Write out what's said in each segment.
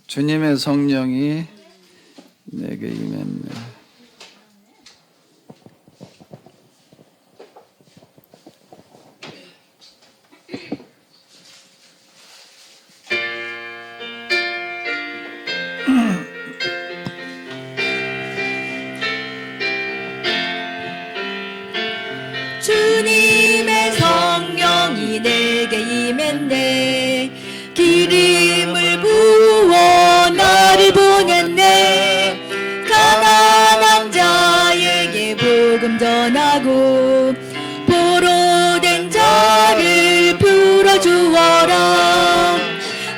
주님의 성령이 내게 임했네. 주님의 성령이 내게 임했네. 기름을 부어 나를 보냈네. 가난한 자에게 복음 전하고 포로된 자를 풀어주어라.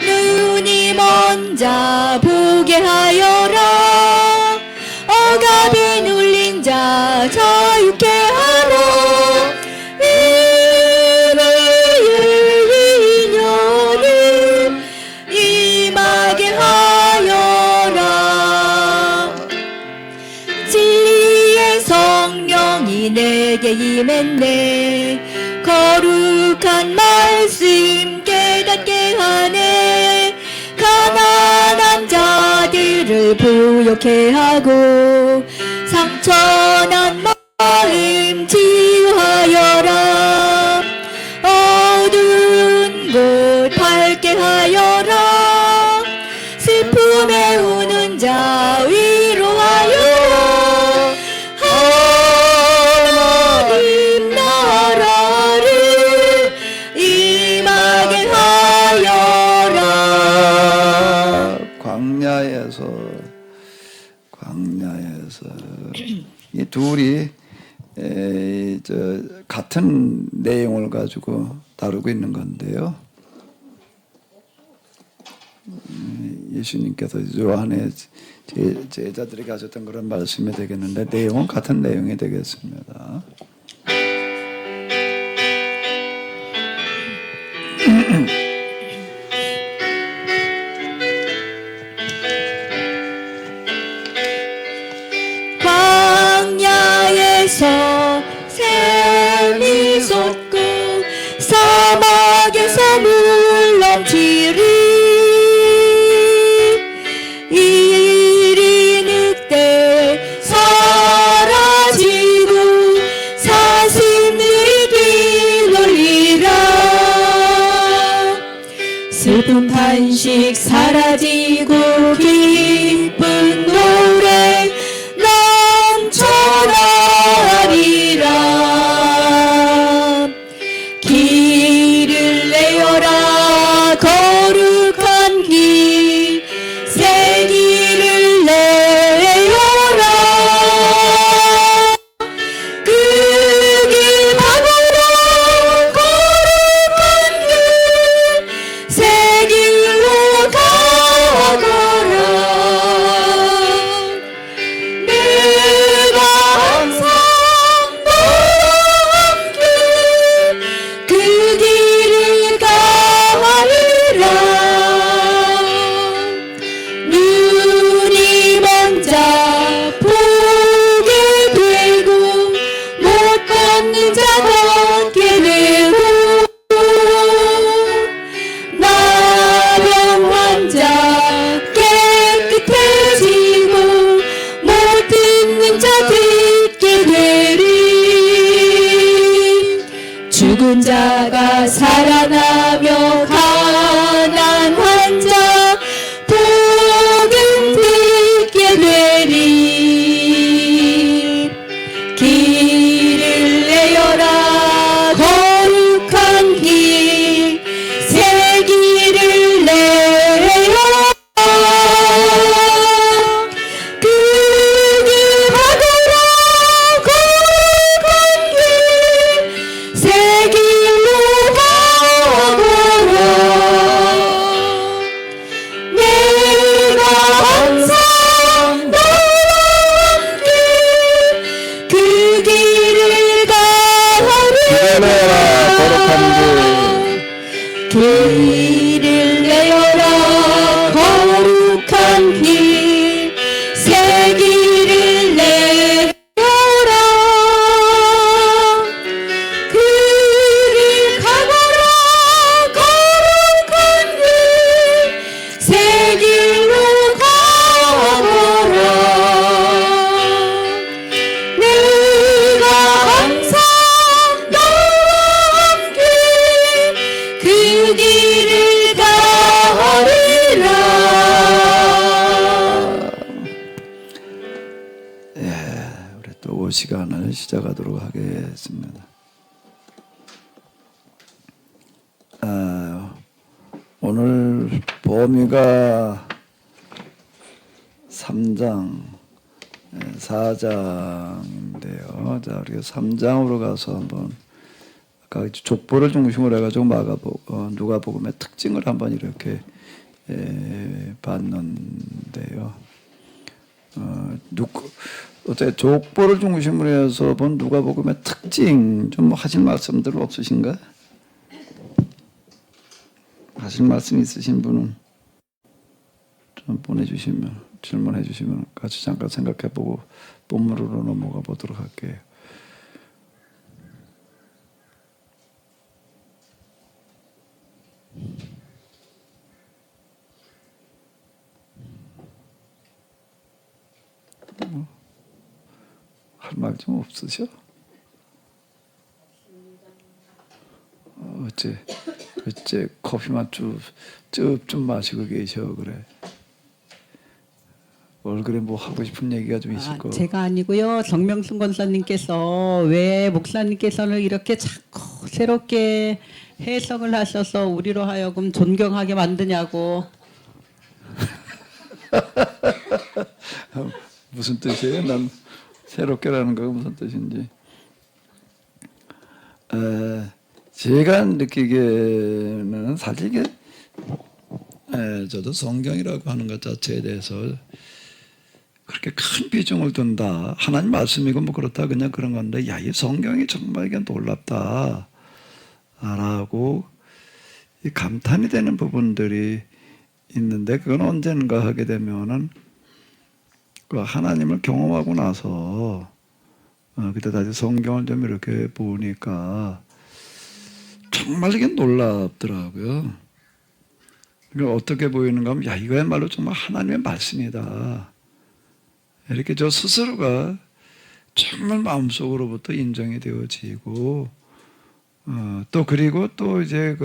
눈이 먼 자 보게 하여라. 억압이 눌린 자 자유케 하라. 인연을 임하게 하여라. 진리의 성령이 내게 임했네. 거룩한 말씀 깨닫게 하네. 가난한 자들을 부욕해 하고 상처난 마음 치유하여라. 어두운 곳 밝게 하여라. 슬픔에 우는 자 위로하여라. 하나님 나라를 임하게 하여라. 광야에서 이 둘이 같은 내용을 가지고 다루고 있는 건데요. 예수님께서 요한의 제자들에게 하셨던 그런 말씀이 되겠는데 내용은 같은 내용이 되겠습니다. 광야에서 샘이 솟고 사막에서 물 넘치리. 일이 늑대 사라지고 사슴들이 뛰놀리라. 슬픈 탄식 사라지고 기쁜 노래 넘쳐나리라. 길을 내어라. 거룩한 길 새 길을 내어라. 그 길 막으라. 거룩한 길 새 길로 가거라. 내가 항상 너와 함께 그 길을 가리라. 눈이 먼 자 보게 되고 못 걷는 자 걷게 되고 나병 환자 깨끗해지고 못 듣는 자 듣게 되리. 죽은 자가 살아나며 가난한 자 복음 듣게 되리. 길을 내어라. 거룩한 길 새 길을 내어라. 그 길 막으라. 거룩한 길 새 길로 가거라. 기도 시간을 시작하도록 하겠습니다. 오늘 범위가 3장, 4장인데요. 자, 우리가 3장으로 가서 한번 아까 족보를 중심으로 해가지고 누가복음의 특징을 한번 이렇게 봤는데요. 어때 족보를 중심으로 해서 본 누가복음의 특징 좀 하실 말씀들 없으신가? 하실 말씀 있으신 분은 좀 보내주시면 질문해 주시면 같이 잠깐 생각해보고 본문으로 넘어가 보도록 할게요. 할 말 좀 없으셔? 어째 커피만 쭉 마시고 계셔 그래. 얼굴에 뭐 하고 싶은 얘기가 좀 있을 거. 제가 아니고요. 정명순 권사님께서 왜 목사님께서는 이렇게 자꾸 새롭게 해석을 하셔서 우리로 하여금 존경하게 만드냐고. 무슨 뜻이에요? 난 새롭게라는 거 무슨 뜻인지. 제가 느끼기에는 사실 이게 저도 성경이라고 하는 것 자체에 대해서 그렇게 큰 비중을 둔다. 하나님 말씀이고 뭐 그렇다 그냥 그런 건데 야, 이 성경이 정말 이게 놀랍다 라고 감탄이 되는 부분들이 있는데 그건 언젠가 하게 되면은 그 하나님을 경험하고 나서 그때 다시 성경을 좀 이렇게 보니까 정말 이게 놀랍더라고요. 그러니까 어떻게 보이는가 하면 야, 이거야말로 정말 하나님의 말씀이다. 이렇게 저 스스로가 정말 마음속으로부터 인정이 되어지고 또 그리고 또 이제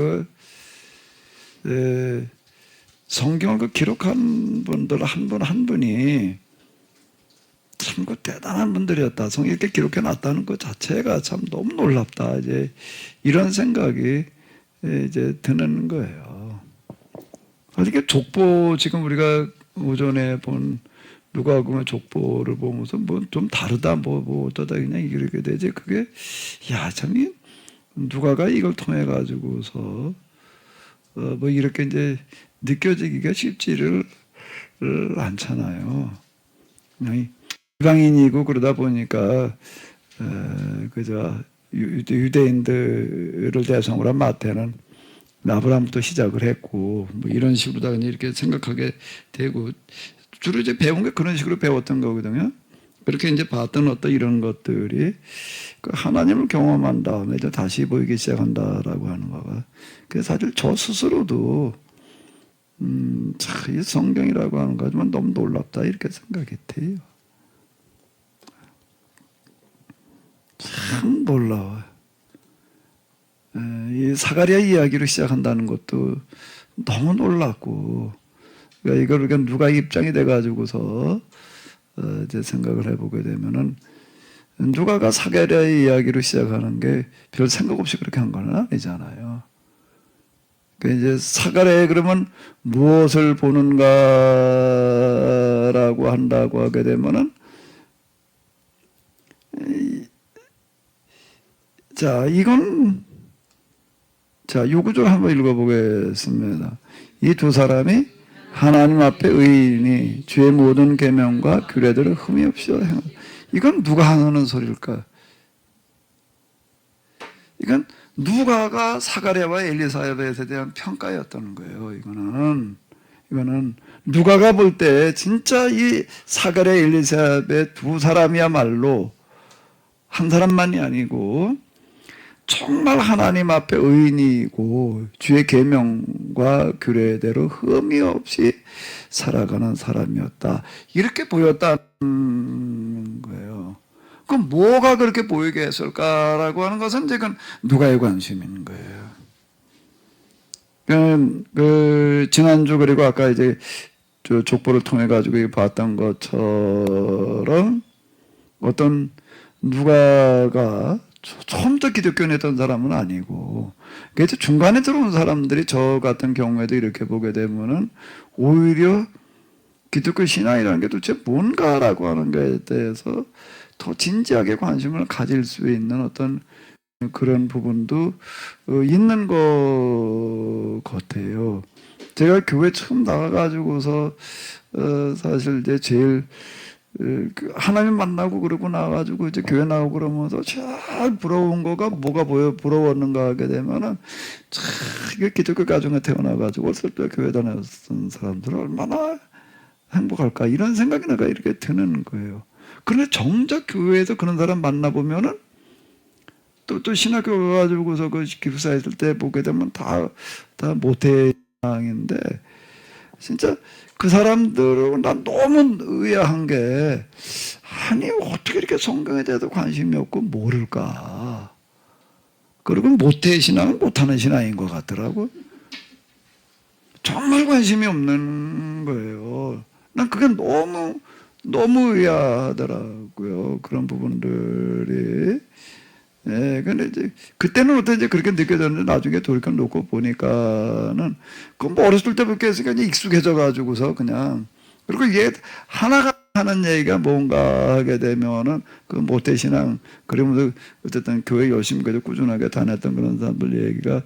성경을 기록한 분들 한 분 한 분이 참 대단한 분들이었다. 성경 이렇게 기록해 놨다는 것 자체가 참 너무 놀랍다. 이제 이런 생각이 이제 드는 거예요. 이게 족보 지금 우리가 오전에 본 누가복음의 족보를 보면서 뭐 좀 다르다 뭐 어쩌다 그냥 이렇게 되지. 그게 야, 참 누가가 이걸 통해 가지고서 뭐 이렇게 이제 느껴지기가 쉽지를 않잖아요. 그냥 이방인이고 그러다 보니까 그저 유대인들을 대상으로 한 마태는 아브라함부터 시작을 했고 뭐 이런 식으로 다 이렇게 생각하게 되고 주로 이제 배운 게 그런 식으로 배웠던 거거든요. 그렇게 이제 봤던 어떤 이런 것들이 그 하나님을 경험한 다음에 이제 다시 보이기 시작한다라고 하는 거가 그래서 사실 저 스스로도 참 이 성경이라고 하는 거지만 너무 놀랍다 이렇게 생각이 돼요. 참 놀라워요. 이 사가랴 이야기로 시작한다는 것도 너무 놀랍고, 그러니까 이걸 우리가 누가 입장이 돼가지고서 이제 생각을 해보게 되면은 누가가 사가랴의 이야기로 시작하는 게 별 생각 없이 그렇게 한 건 아니잖아요. 그러니까 이제 사가랴에 그러면 무엇을 보는가라고 한다고 하게 되면은 자, 이건 요 구절 한번 읽어보겠습니다. 이 두 사람이 하나님 앞에 의인이 주의 모든 계명과 규례들을 흠이 없이 행한. 이건 누가 하는 소리일까? 이건 누가가 사가랴와 엘리사벳에 대한 평가였던 거예요. 이거는 누가가 볼 때 진짜 이 사가랴 엘리사벳 두 사람이야말로 한 사람만이 아니고 정말 하나님 앞에 의인이고 주의 계명과 규례대로 흠이 없이 살아가는 사람이었다. 이렇게 보였다는 거예요. 그럼 뭐가 그렇게 보이게 했을까라고 하는 것은 지금 누가의 관심인 거예요. 지난주 그리고 아까 이제 족보를 통해 가지고 봤던 것처럼 어떤 누가가 처음부터 기독교인이었던 사람은 아니고, 그래서 중간에 들어온 사람들이 저 같은 경우에도 이렇게 보게 되면은 오히려 기독교 신앙이라는 게 도대체 뭔가라고 하는 것에 대해서 더 진지하게 관심을 가질 수 있는 어떤 그런 부분도 있는 것 같아요. 제가 교회 처음 나가가지고서 사실 이제 제일 하나님 만나고 그러고 나가지고 이제 교회 나오고 그러면서 잘 부러운 거가 뭐가 부러웠는가 하게 되면은 참 이게 기독교 가정에 태어나가지고 어렸을 때 교회 다녔던 사람들은 얼마나 행복할까 이런 생각이 내가 이렇게 드는 거예요. 그런데 정작 교회에서 그런 사람 만나보면은 또 신학교 가가지고서 그 기숙사에 있을 때 보게 되면 다 모태신앙인데 진짜 그 사람들은 난 너무 의아한 게 아니 어떻게 이렇게 성경에 대해서 관심이 없고 모를까. 그리고 모태신앙은 못하는 신앙인 것 같더라고. 정말 관심이 없는 거예요. 난 그게 너무 의아하더라고요. 그런 부분들이. 예, 근데 이제 그때는 어떻게 이제 그렇게 느껴졌는데 나중에 돌이켜 놓고 보니까는 그뭐 어렸을 때부터 했으니까 이제 익숙해져 가지고서 그냥 그리고 이게 하나가 하는 얘기가 뭔가 하게 되면은 그 모태신앙 그러면서 어쨌든 교회 열심히 그래도 꾸준하게 다녔던 그런 사람들 얘기가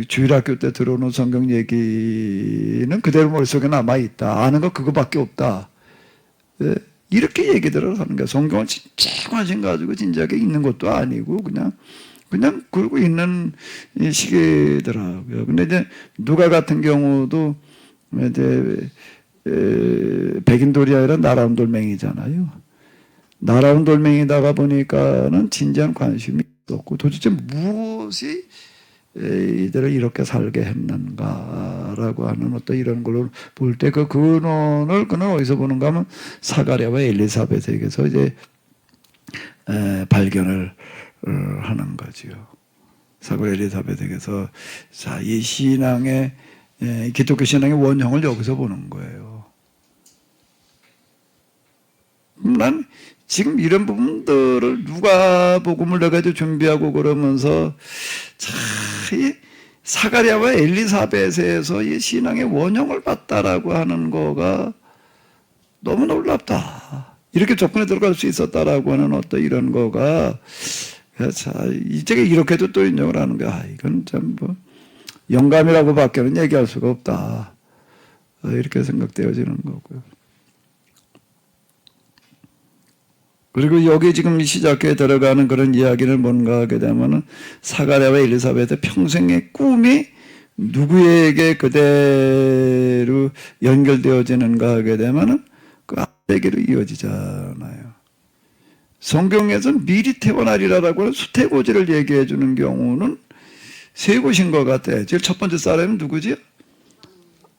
주일학교 때 들어오는 성경 얘기는 그대로 머릿속에 남아 있다. 아는 거 그거밖에 없다. 예. 이렇게 얘기들을 하는 거야. 성경을 진짜 관심 가지고 진지하게 읽는 것도 아니고 그냥 그러고 있는 시기더라고요. 근데 이제 누가 같은 경우도 이제 백인돌이 아니라 나라운 돌멩이잖아요. 나라운 돌멩이다가 보니까는 진지한 관심이 없고 도대체 무엇이 이들을 이렇게 살게 했는가라고 하는 어떤 이런 걸로 볼 때 그 근원을 그는 어디서 보는가 하면 사가랴와 엘리사벳에게서 이제 발견을 하는 거지요. 사가랴 엘리사벳에게서 자, 이 신앙의 기독교 신앙의 원형을 여기서 보는 거예요. 난 지금 이런 부분들을 누가복음을 내가 준비하고 그러면서 참 사가랴와 엘리사벳에서 이 신앙의 원형을 봤다라고 하는 거가 너무 놀랍다. 이렇게 접근해 들어갈 수 있었다라고 하는 어떤 이런 거가 자 이제 이렇게도 또 인정을 하는 거야. 이건 참 뭐 영감이라고밖에는 얘기할 수가 없다. 이렇게 생각되어지는 거고요. 그리고 여기 지금 시작해 들어가는 그런 이야기를 뭔가 하게 되면은 사가랴와 엘리사벳의 평생의 꿈이 누구에게 그대로 연결되어지는가 하게 되면은 그 아들에게로 이어지잖아요. 성경에서는 미리 태어나리라라고 하는 수태고지를 얘기해 주는 경우는 세 곳인 것 같아. 제일 첫 번째 사람은 누구지?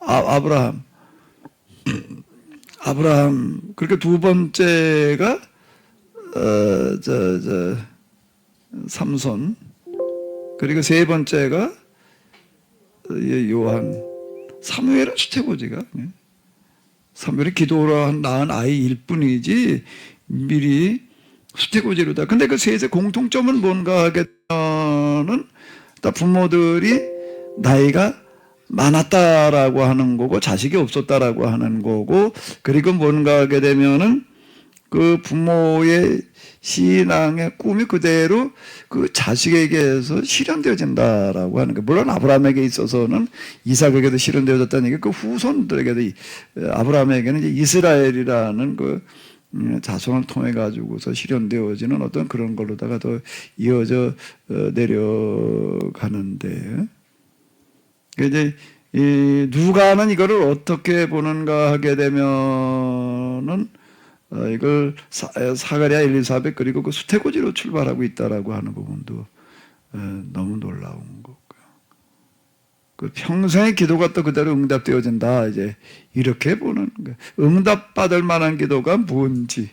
아브라함. 아브라함. 그렇게 두 번째가 삼손. 그리고 세 번째가 요한. 사무엘은 수태고지가. 사무엘이 기도로 낳은 아이일 뿐이지 미리 수태고지로다. 근데 그 셋의 공통점은 뭔가 하겠다는 부모들이 나이가 많았다라고 하는 거고 자식이 없었다라고 하는 거고 그리고 뭔가 하게 되면은 그 부모의 신앙의 꿈이 그대로 그 자식에게서 실현되어진다라고 하는 거. 물론 아브라함에게 있어서는 이삭에게도 실현되어졌다는 얘기. 그 후손들에게도 아브라함에게는 이제 이스라엘이라는 그 자손을 통해 가지고서 실현되어지는 어떤 그런 걸로다가 더 이어져 내려가는데. 이제 누가는 이거를 어떻게 보는가 하게 되면은 이걸 사가랴 엘리사벳 그리고 그 수태고지로 출발하고 있다라고 하는 부분도 너무 놀라운 거고요. 그 평생의 기도가 또 그대로 응답되어진다 이제 이렇게 보는 거예요. 응답받을 만한 기도가 뭔지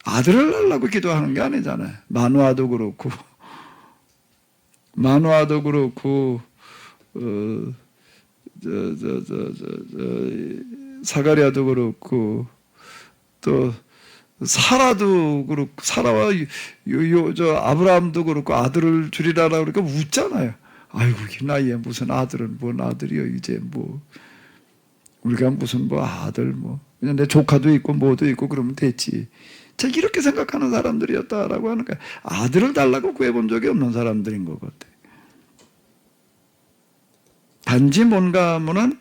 아들을 낳으려고 기도하는 게 아니잖아요. 마누아도 그렇고 사가랴도 그렇고 또 사라도 그렇고 사라와 저 아브라함도 그렇고 아들을 주리라라 그러니까 웃잖아요. 아이고 이 나이에 무슨 아들은 뭔 아들이요 이제 뭐 우리가 무슨 뭐 아들 뭐 그냥 내 조카도 있고 뭐도 있고 그러면 됐지. 자 이렇게 생각하는 사람들이었다라고 하는 거야. 아들을 달라고 구해본 적이 없는 사람들인 것 같아. 단지 뭔가 하면은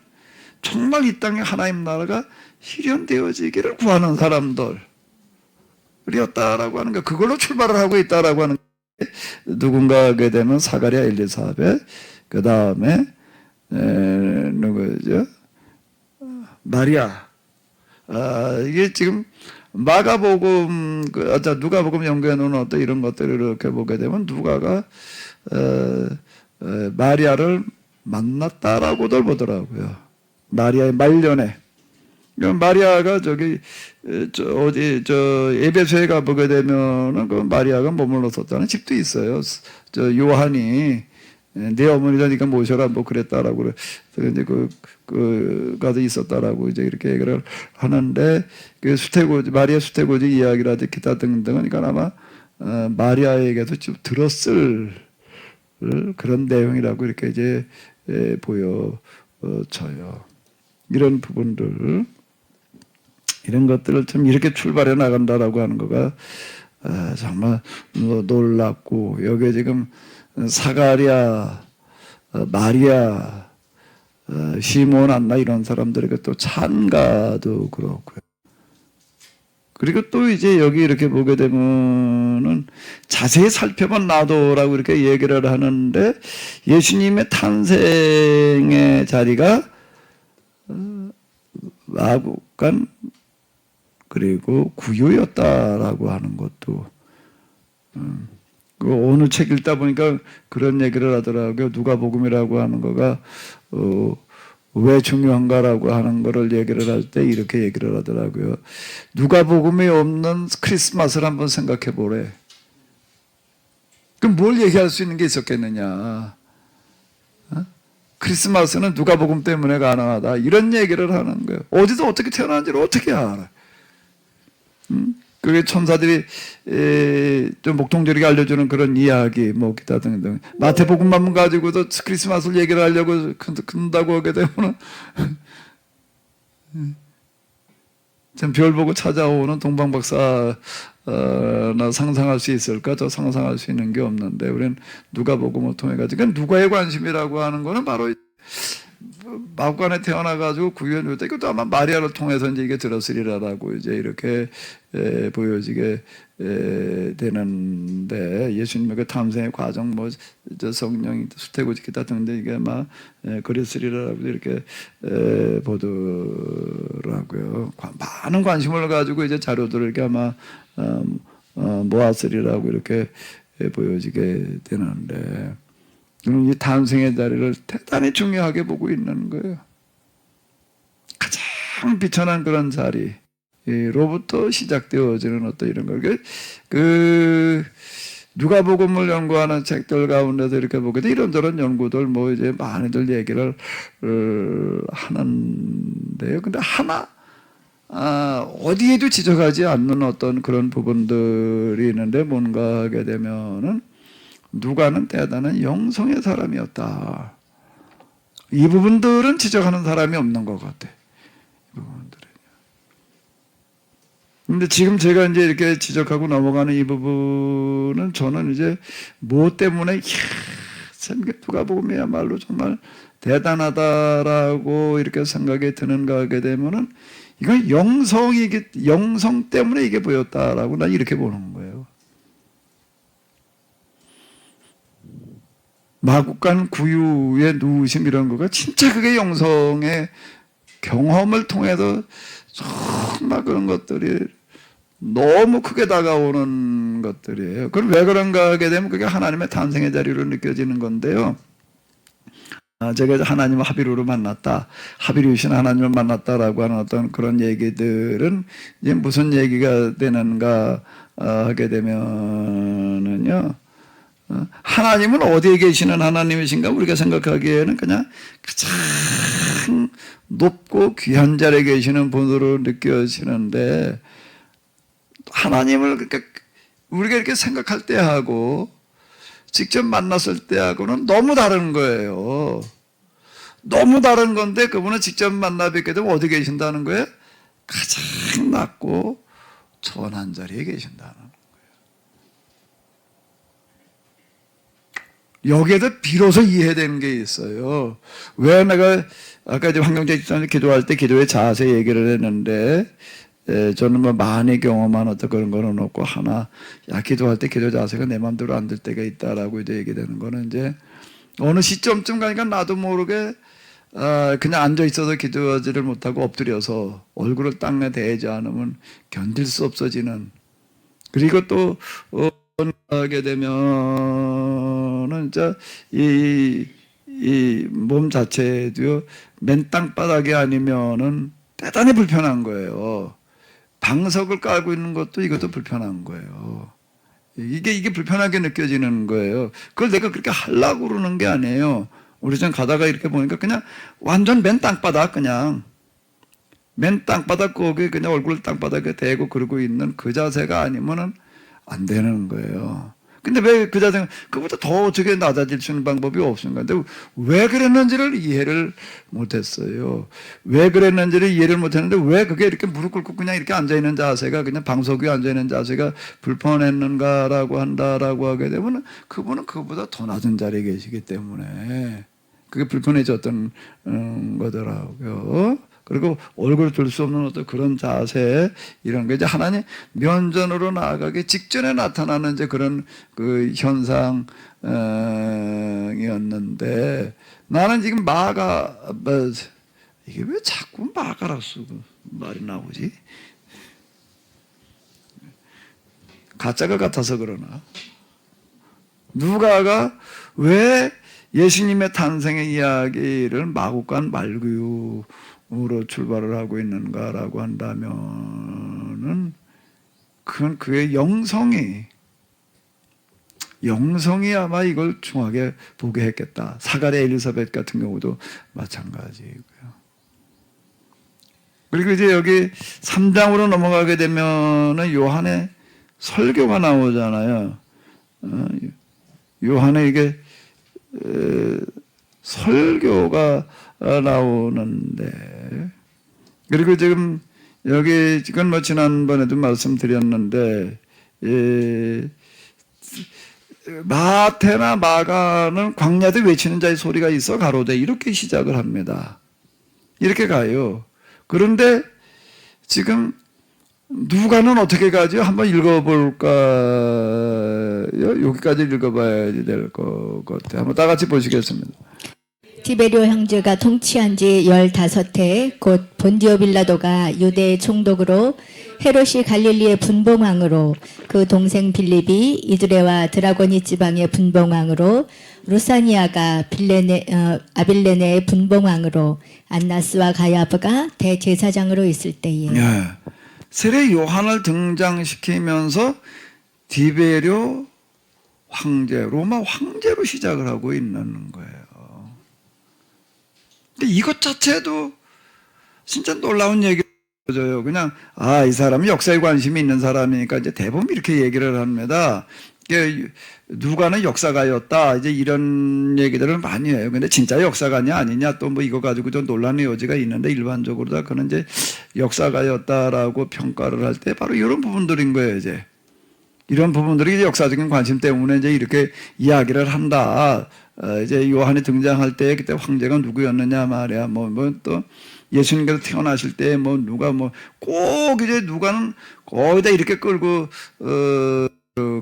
정말 이 땅에 하나님 나라가 실현되어지기를 구하는 사람들이었다라고 하는 거. 그걸로 출발을 하고 있다라고 하는 게 누군가 하게 되면 사가랴, 엘리사벳, 그 다음에 누구죠? 마리아. 이게 지금 마가복음, 누가복음 연구해 놓은 어떤 이런 것들을 이렇게 보게 되면 누가가 마리아를 만났다라고들 보더라고요. 마리아의 말년에. 마리아가 에베소에 가보게 되면은 그 마리아가 머물렀었다는 집도 있어요. 저 요한이 내 어머니라니까 모셔라 뭐 그랬다라고 그래서 이제 가도 있었다라고 이제 이렇게 얘기를 하는데 그 마리아 수태고지 이야기라든지 기타 등등은 그러니까 아마 마리아에게도 좀 들었을 그런 내용이라고 이렇게 이제 보여져요. 이런 부분들, 이런 것들을 좀 이렇게 출발해 나간다라고 하는 거가 정말 놀랍고 여기에 지금 사가랴, 마리아, 시몬, 안나 이런 사람들에게 또 찬가도 그렇고요. 그리고 또 이제 여기 이렇게 보게 되면은 자세히 살펴본 나도라고 이렇게 얘기를 하는데 예수님의 탄생의 자리가 마국간 그리고 구유였다라고 하는 것도 어느 책 읽다 보니까 그런 얘기를 하더라고요. 누가복음이라고 하는 거가 왜 중요한가라고 하는 거를 얘기를 할 때 이렇게 얘기를 하더라고요. 누가복음이 없는 크리스마스를 한번 생각해 보래. 그럼 뭘 얘기할 수 있는 게 있었겠느냐? 크리스마스는 누가복음 때문에 가능하다. 이런 얘기를 하는 거예요. 어디서 어떻게 태어난지를 어떻게 알아? 그게 천사들이 좀 목통절이게 알려주는 그런 이야기, 뭐 기타 등등. 마태복음만 가지고도 크리스마스를 얘기를 하려고 큰다고 하게 되면은 참 별 보고 찾아오는 동방박사나 상상할 수 있을까? 저 상상할 수 있는 게 없는데 우리는 누가복음을 통해 가지고 누가의 관심이라고 하는 거는 바로 마국간에 태어나가지고 구유한 때 이것도 아마 마리아를 통해서 이제 이게 들었으리라라고 이제 이렇게 보여지게 되는데 예수님의 그 탐생의 과정 뭐 저 성령이 수태고지 기타 등등 이게 아마 그랬으리라고 이렇게 보더라고요. 많은 관심을 가지고 이제 자료들을 이렇게 아마 모았으리라고 이렇게 보여지게 되는데. 이 탄생의 자리를 대단히 중요하게 보고 있는 거예요. 가장 비천한 그런 자리로부터 시작되어지는 어떤 이런 거. 누가복음을 연구하는 책들 가운데서 이렇게 보게 돼 이런저런 연구들 뭐 이제 많이들 얘기를 하는데요. 근데 하나 어디에도 지적하지 않는 어떤 그런 부분들이 있는데 뭔가 하게 되면은. 누가는 대단한 영성의 사람이었다. 이 부분들은 지적하는 사람이 없는 것 같아. 이 부분들은. 근데 지금 제가 이제 이렇게 지적하고 넘어가는 이 부분은 저는 이제 뭐 때문에 참 누가복음이야말로 정말 대단하다라고 이렇게 생각이 드는가 하게 되면은 이건 영성 때문에 이게 보였다라고 난 이렇게 보는 거예요. 마국간 구유의 누우심 이런 거가 진짜 그게 영성의 경험을 통해서 정말 그런 것들이 너무 크게 다가오는 것들이에요. 그럼 왜 그런가 하게 되면 그게 하나님의 탄생의 자리로 느껴지는 건데요. 제가 하나님을 하비루로 만났다. 하비루이신 하나님을 만났다라고 하는 어떤 그런 얘기들은 이제 무슨 얘기가 되는가 하게 되면은요. 하나님은 어디에 계시는 하나님이신가 우리가 생각하기에는 그냥 가장 높고 귀한 자리에 계시는 분으로 느껴지는데 하나님을 그러니까 우리가 이렇게 생각할 때하고 직접 만났을 때하고는 너무 다른 거예요. 너무 다른 건데 그분은 직접 만나 뵙게 되면 어디 계신다는 거예요? 가장 낮고 천한 자리에 계신다는 거예요. 여기에도 비로소 이해되는 게 있어요. 왜 내가 아까 이제 황경재 집사님 기도할 때 기도의 자세 얘기를 했는데 저는 뭐 많이 경험한 어떤 그런 거는 없고 하나 기도할 때 기도 자세가 내 마음대로 안 될 때가 있다라고 이제 얘기되는 거는 이제 어느 시점쯤 가니까 나도 모르게 그냥 앉아 있어도 기도하지를 못하고 엎드려서 얼굴을 땅에 대지 않으면 견딜 수 없어지는 그리고 또 하게 되면은 진짜 이 몸 자체도요 맨 땅바닥이 아니면은 대단히 불편한 거예요. 방석을 깔고 있는 것도 이것도 불편한 거예요. 이게 불편하게 느껴지는 거예요. 그걸 내가 그렇게 하려고 그러는 게 아니에요. 우리 전 가다가 이렇게 보니까 그냥 완전 맨 땅바닥 그냥 맨 땅바닥 거기 그냥 얼굴 땅바닥에 대고 그러고 있는 그 자세가 아니면은 안 되는 거예요. 근데 왜 그 자세가 그보다 더 어떻게 낮아질 수 있는 방법이 없습니까? 근데 왜 그랬는지를 이해를 못했어요. 왜 그랬는지를 이해를 못했는데 왜 그게 이렇게 무릎 꿇고 그냥 이렇게 앉아 있는 자세가 그냥 방석 위에 앉아 있는 자세가 불편했는가라고 한다라고 하게 되면 그분은 그보다 더 낮은 자리에 계시기 때문에 그게 불편해졌던 거더라고요. 그리고 얼굴 들 수 없는 어떤 그런 자세 이런 게 이제 하나님 면전으로 나아가기 직전에 나타나는 이제 그런 그 현상이었는데 나는 지금 이게 왜 자꾸 마가라 쓰고 말이 나오지? 가짜가 같아서 그러나 누가가 왜 예수님의 탄생의 이야기를 마국간 말구유 으로 출발을 하고 있는가라고 한다면은 그건 그의 영성이 아마 이걸 중하게 보게 했겠다. 사가랴 엘리사벳 같은 경우도 마찬가지고요. 그리고 이제 여기 3장으로 넘어가게 되면은 요한의 설교가 나오잖아요. 요한의 이게 설교가 나오는데 그리고 지금 여기 지금 뭐 지난번에도 말씀드렸는데 마태나 마가는 광야대 외치는 자의 소리가 있어 가로되 이렇게 시작을 합니다. 이렇게 가요. 그런데 지금 누가는 어떻게 가죠? 한번 읽어볼까요? 여기까지 읽어봐야 될 것 같아요. 한번 다 같이 보시겠습니다. 디베리오 형제가 통치한 지 15해 곧 본디오 빌라도가 유대의 총독으로 헤롯이 갈릴리의 분봉왕으로 그 동생 빌립이 이두레와 드라고니 지방의 분봉왕으로 루사니아가 아빌레네의 분봉왕으로 안나스와 가야바가 대제사장으로 있을 때에 세례 요한을 등장시키면서 디베리오 황제, 로마 황제로 시작을 하고 있는 거예요. 근데 이것 자체도 진짜 놀라운 얘기죠. 그냥 이 사람이 역사에 관심이 있는 사람이니까 이제 대부분 이렇게 얘기를 합니다. 누가는 역사가였다. 이제 이런 얘기들을 많이 해요. 근데 진짜 역사가냐 아니냐 또 뭐 이거 가지고 좀 논란의 여지가 있는데 일반적으로 다 그는 이제 역사가였다라고 평가를 할 때 바로 이런 부분들인 거예요. 이제 이런 부분들이 이제 역사적인 관심 때문에 이제 이렇게 이야기를 한다. 이제 요한이 등장할 때 그때 황제가 누구였느냐 말이야. 뭐 또 예수님께서 태어나실 때 뭐 누가 뭐 꼭 이제 누가는 거의 다 이렇게 끌고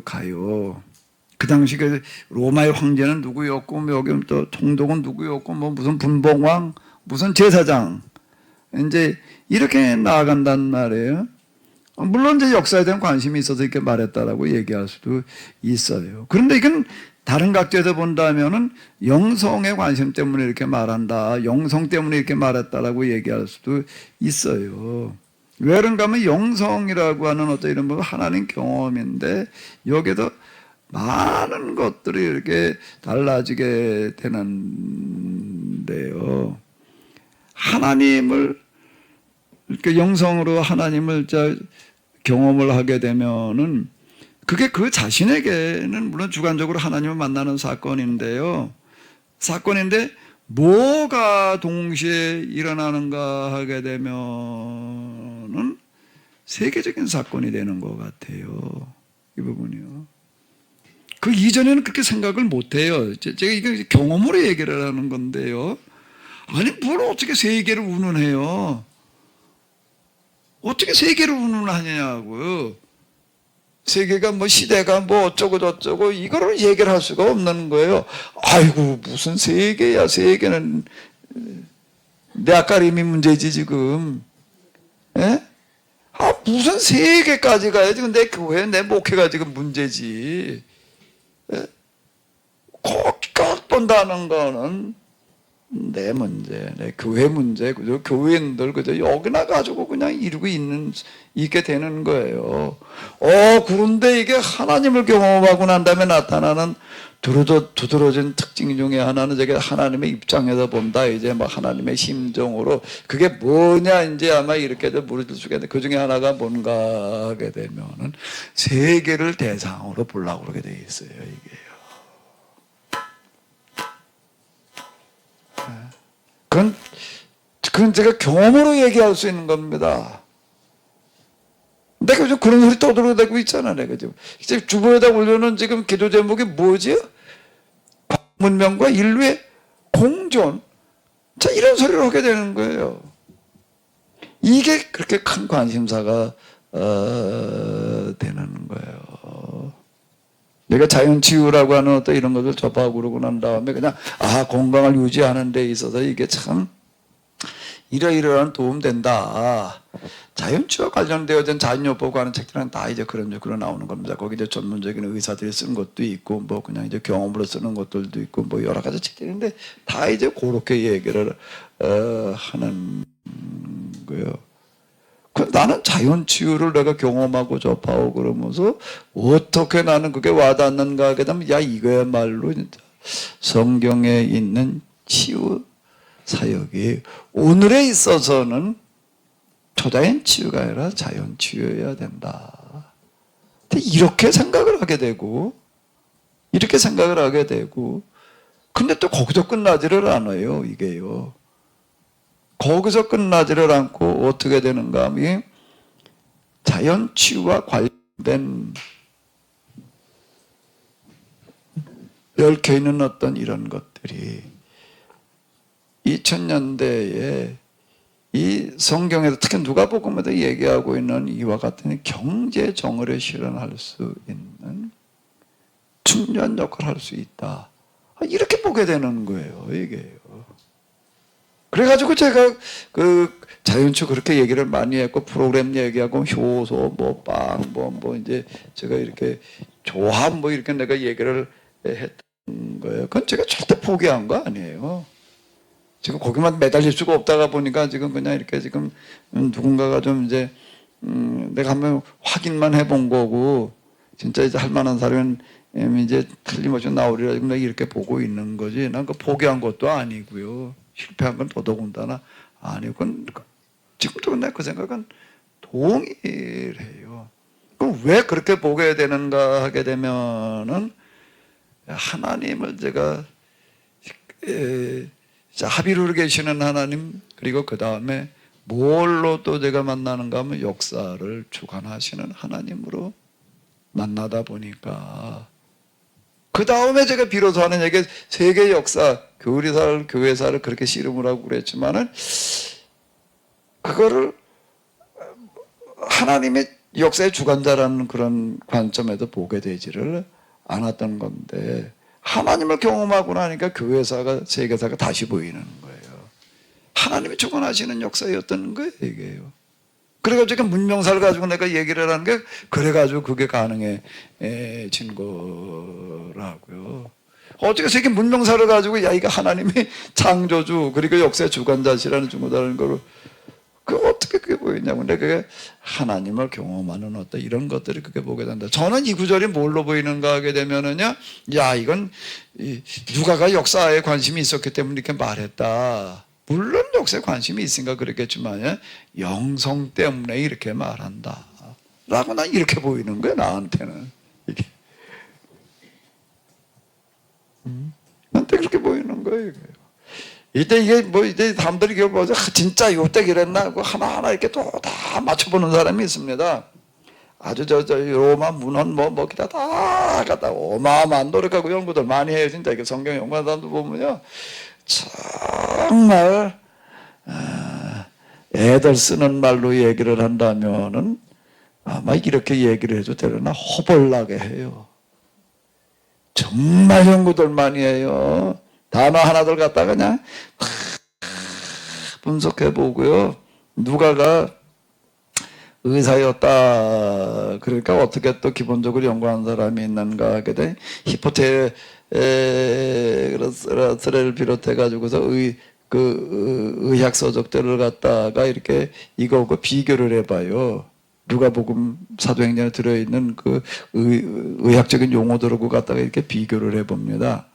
가요. 그 당시 그 로마의 황제는 누구였고 뭐 여기 또 총독은 누구였고 뭐 무슨 분봉왕 무슨 제사장 이제 이렇게 나아간단 말이에요. 물론 이제 역사에 대한 관심이 있어서 이렇게 말했다라고 얘기할 수도 있어요. 그런데 이건 다른 각도에서 본다면은 영성의 관심 때문에 이렇게 말한다. 영성 때문에 이렇게 말했다라고 얘기할 수도 있어요. 왜 그런가 하면 영성이라고 하는 어떤 이런 뭐 하나님 경험인데 여기에도 많은 것들이 이렇게 달라지게 되는데요. 하나님을 이렇게 영성으로 하나님을 경험을 하게 되면은 그게 그 자신에게는 물론 주관적으로 하나님을 만나는 사건인데요. 사건인데 뭐가 동시에 일어나는가 하게 되면은 세계적인 사건이 되는 것 같아요. 이 부분이요. 그 이전에는 그렇게 생각을 못 해요. 제가 이거 경험으로 얘기를 하는 건데요. 아니, 뭘 어떻게 세계를 운운해요? 어떻게 세계를 운운하냐고요. 세계가 뭐 시대가 뭐 어쩌고 저쩌고 이거를 얘기를 할 수가 없는 거예요. 아이고 무슨 세계야. 세계는 내 아까림이 문제지 지금. 예? 아 무슨 세계까지 가야 지금 내 교회 내 목회가 지금 문제지. 예? 꼭 본다는 거는 내 문제, 내 교회 문제, 그죠? 교회인들, 그죠? 여기나 가지고 그냥 이루고 있게 되는 거예요. 그런데 이게 하나님을 경험하고 난 다음에 나타나는 두드러진 특징 중에 하나는 저게 하나님의 입장에서 본다. 이제 막 하나님의 심정으로. 그게 뭐냐, 이제 아마 이렇게도 물어줄 수가 있는데 그 중에 하나가 뭔가 하게 되면은 세계를 대상으로 보려고 그러게 돼 있어요, 이게요. 그건 제가 경험으로 얘기할 수 있는 겁니다. 내가 요즘 그런 소리 떠들어대고 있잖아, 내가 지금. 이제 주보에다 올려놓은 지금 기도 제목이 뭐지? 문명과 인류의 공존. 자, 이런 소리를 하게 되는 거예요. 이게 그렇게 큰 관심사가 되는 거예요. 내가 자연치유라고 하는 어떤 이런 것을 접하고 그러고 난 다음에 그냥 건강을 유지하는 데 있어서 이게 참 이러이러한 도움된다. 자연치유와 관련되어진 자연요법과 하는 책들은 다 이제 그런 식으로 나오는 겁니다. 거기 이제 전문적인 의사들이 쓴 것도 있고 뭐 그냥 이제 경험으로 쓰는 것들도 있고 뭐 여러 가지 책들인데 다 이제 그렇게 얘기를 하는 거예요. 나는 자연치유를 내가 경험하고 접하고 그러면서 어떻게 나는 그게 와닿는가 하게 되면 이거야말로 진짜 성경에 있는 치유 사역이 오늘에 있어서는 초자연 치유가 아니라 자연 치유여야 된다. 이렇게 생각을 하게 되고 근데 또 거기서 끝나지를 않아요. 이게요. 거기서 끝나지를 않고 어떻게 되는가 하면 자연 치유와 관련된 얽혀 있는 어떤 이런 것들이 2000년대에 이 성경에서 특히 누가복음에서 얘기하고 있는 이와 같은 경제 정의를 실현할 수 있는 중요한 역할을 할 수 있다. 이렇게 보게 되는 거예요. 이게요. 그래가지고 제가 그 자연치유 그렇게 얘기를 많이 했고 프로그램 얘기하고 효소 뭐 이제 제가 이렇게 조합 뭐 이렇게 내가 얘기를 했던 거예요. 그건 제가 절대 포기한 거 아니에요. 지금 거기만 매달릴 수가 없다가 보니까 지금 그냥 이렇게 지금 누군가가 좀 이제 내가 한번 확인만 해본 거고 진짜 이제 할 만한 사람은 이제 틀림없이 나오리라 지금 내가 이렇게 보고 있는 거지. 난 그 포기한 것도 아니고요. 실패한 건 더더군다나 아니고 그건 지금도 내가 그 생각은 동일해요. 그럼 왜 그렇게 보게 되는가 하게 되면은 하나님을 제가 합의로 계시는 하나님 그리고 그 다음에 뭘로 또 제가 만나는가 하면 역사를 주관하시는 하나님으로 만나다 보니까 그 다음에 제가 비로소 하는 얘기 세계 역사 교회사를 그렇게 씨름을 하고 그랬지만은 그거를 하나님의 역사의 주관자라는 그런 관점에도 보게 되지를 않았던 건데 하나님을 경험하고 나니까 교회사가 세계사가 다시 보이는 거예요. 하나님이 주관하시는 역사였던 거예요, 이게요. 그래가지고 문명사를 가지고 내가 얘기를 하는 게 그래가지고 그게 가능해진 거라고요. 어떻게 세계 문명사를 가지고 이거 하나님이 창조주 그리고 역사의 주관자시라는 중고다라는 거를 그 어떻게 그게 보이냐고. 근데 그게 하나님을 경험하는 어떤 이런 것들이 그게 보게 된다. 저는 이 구절이 뭘로 보이는가 하게 되면은요, 이건 누가가 역사에 관심이 있었기 때문에 이렇게 말했다. 물론 역사에 관심이 있으니까 그랬겠지만 영성 때문에 이렇게 말한다. 라고 난 이렇게 보이는 거야, 나한테는. 이게. 나한테 그렇게 보이는 거예요. 이때 이게 뭐 이제 사람들이 이걸 보자 진짜 요때 그랬나 하고 하나하나 이렇게 또 다 맞춰보는 사람이 있습니다. 아주 저 로마 문헌 뭐 기타 다 갖다 어마어마한 노력하고 연구들 많이 해요. 진짜 이게 성경 연구하는 사람들 보면요 정말 애들 쓰는 말로 얘기를 한다면은 아마 이렇게 얘기를 해도 되려나 허벌나게 해요. 정말 연구들 많이 해요. 단어 하나들 갖다가 그냥 분석해 보고요. 누가가 의사였다. 그러니까 어떻게 또 기본적으로 연구하는 사람이 있는가 하게 돼. 히포테스를 비롯해 가지고서 의학 서적들을 갖다가 이렇게 이거하고 비교를 해봐요. 누가복음 사도행전에 들어있는 그 의학적인 용어들하고 갖다가 이렇게 비교를 해봅니다.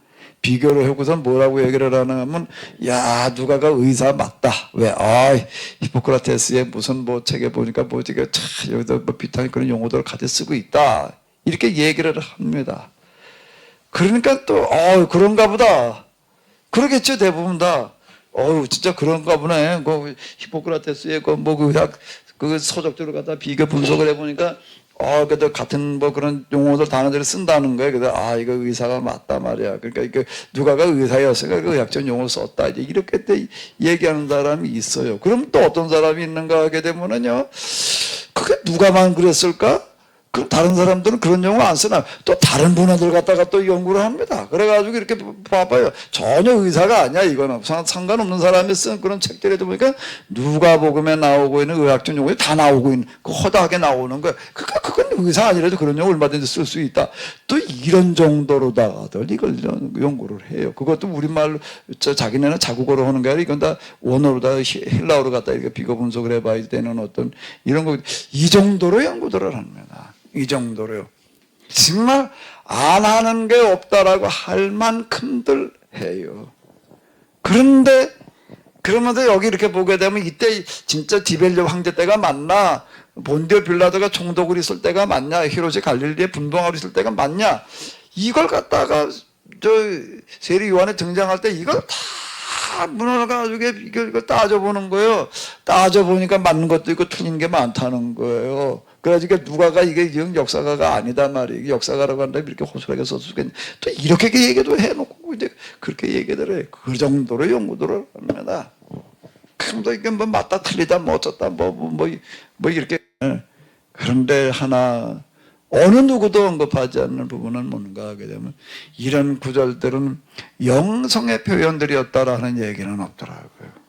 비교를 하고서 뭐라고 얘기를 하냐면, 야, 누가가 의사 맞다. 왜? 히포크라테스의 무슨 뭐 책에 보니까 뭐 이게 참 여기다 뭐 비슷한 그런 용어들을 가져 쓰고 있다. 이렇게 얘기를 합니다. 그러니까 또, 그런가 보다. 그러겠죠, 대부분 다. 진짜 그런가 보네. 그 히포크라테스의 그 의학 그 서적들을 갖다 비교 분석을 해보니까 그래도 같은 뭐 그런 용어들 단어들을 쓴다는 거예요. 그래서 이거 의사가 맞다 말이야. 그러니까 이게 누가가 의사였으니까 그 의학적 용어를 썼다. 이제 이렇게 또 얘기하는 사람이 있어요. 그럼 또 어떤 사람이 있는가 하게 되면은요, 그게 누가만 그랬을까? 그럼 다른 사람들은 그런 용어 안 쓰나? 또 다른 분야들 갖다가 또 연구를 합니다. 그래가지고 이렇게 봐봐요. 전혀 의사가 아니야. 이거는 상관없는 사람이 쓴 그런 책들에도 보니까 누가복음에 나오고 있는 의학적 용어에 다 나오고 있는 그 허다하게 나오는 거야. 그건 의사 아니라도 그런 용어 얼마든지 쓸 수 있다. 또 이런 정도로다가들 이걸 연구를 해요. 그것도 우리말로 자기네는 자국어로 하는 게 아니라 이건 다 원어로다 헬라어로 갖다 이렇게 비교 분석을 해봐야 되는 어떤 이런 거 이 정도로 연구들을 합니다. 이 정도로요. 정말 안 하는 게 없다라고 할 만큼들 해요. 그런데 그러면서 여기 이렇게 보게 되면 이때 진짜 디벨리오 황제 때가 맞나? 본디오 빌라도가 총독을 있을 때가 맞냐? 히로시 갈릴리의 분봉하고 있을 때가 맞냐? 이걸 갖다가 세례 요한에 등장할 때 이걸 다 문헌을 가지고 이걸 따져보는 거예요. 따져보니까 맞는 것도 있고 틀린 게 많다는 거예요. 그래가지고 누가가 이게 역사가가 아니다 말이에요. 역사가라고 한다면 이렇게 호소하게 썼겠네. 또 이렇게 얘기도 해놓고 이제 그렇게 얘기를 해요. 그 정도로 연구들을 합니다. 그럼도 이게 뭐 맞다 틀리다 뭐 어쩌다 뭐 이렇게. 그런데 하나 어느 누구도 언급하지 않는 부분은 뭔가 하게 되면 이런 구절들은 영성의 표현들이었다라는 얘기는 없더라고요.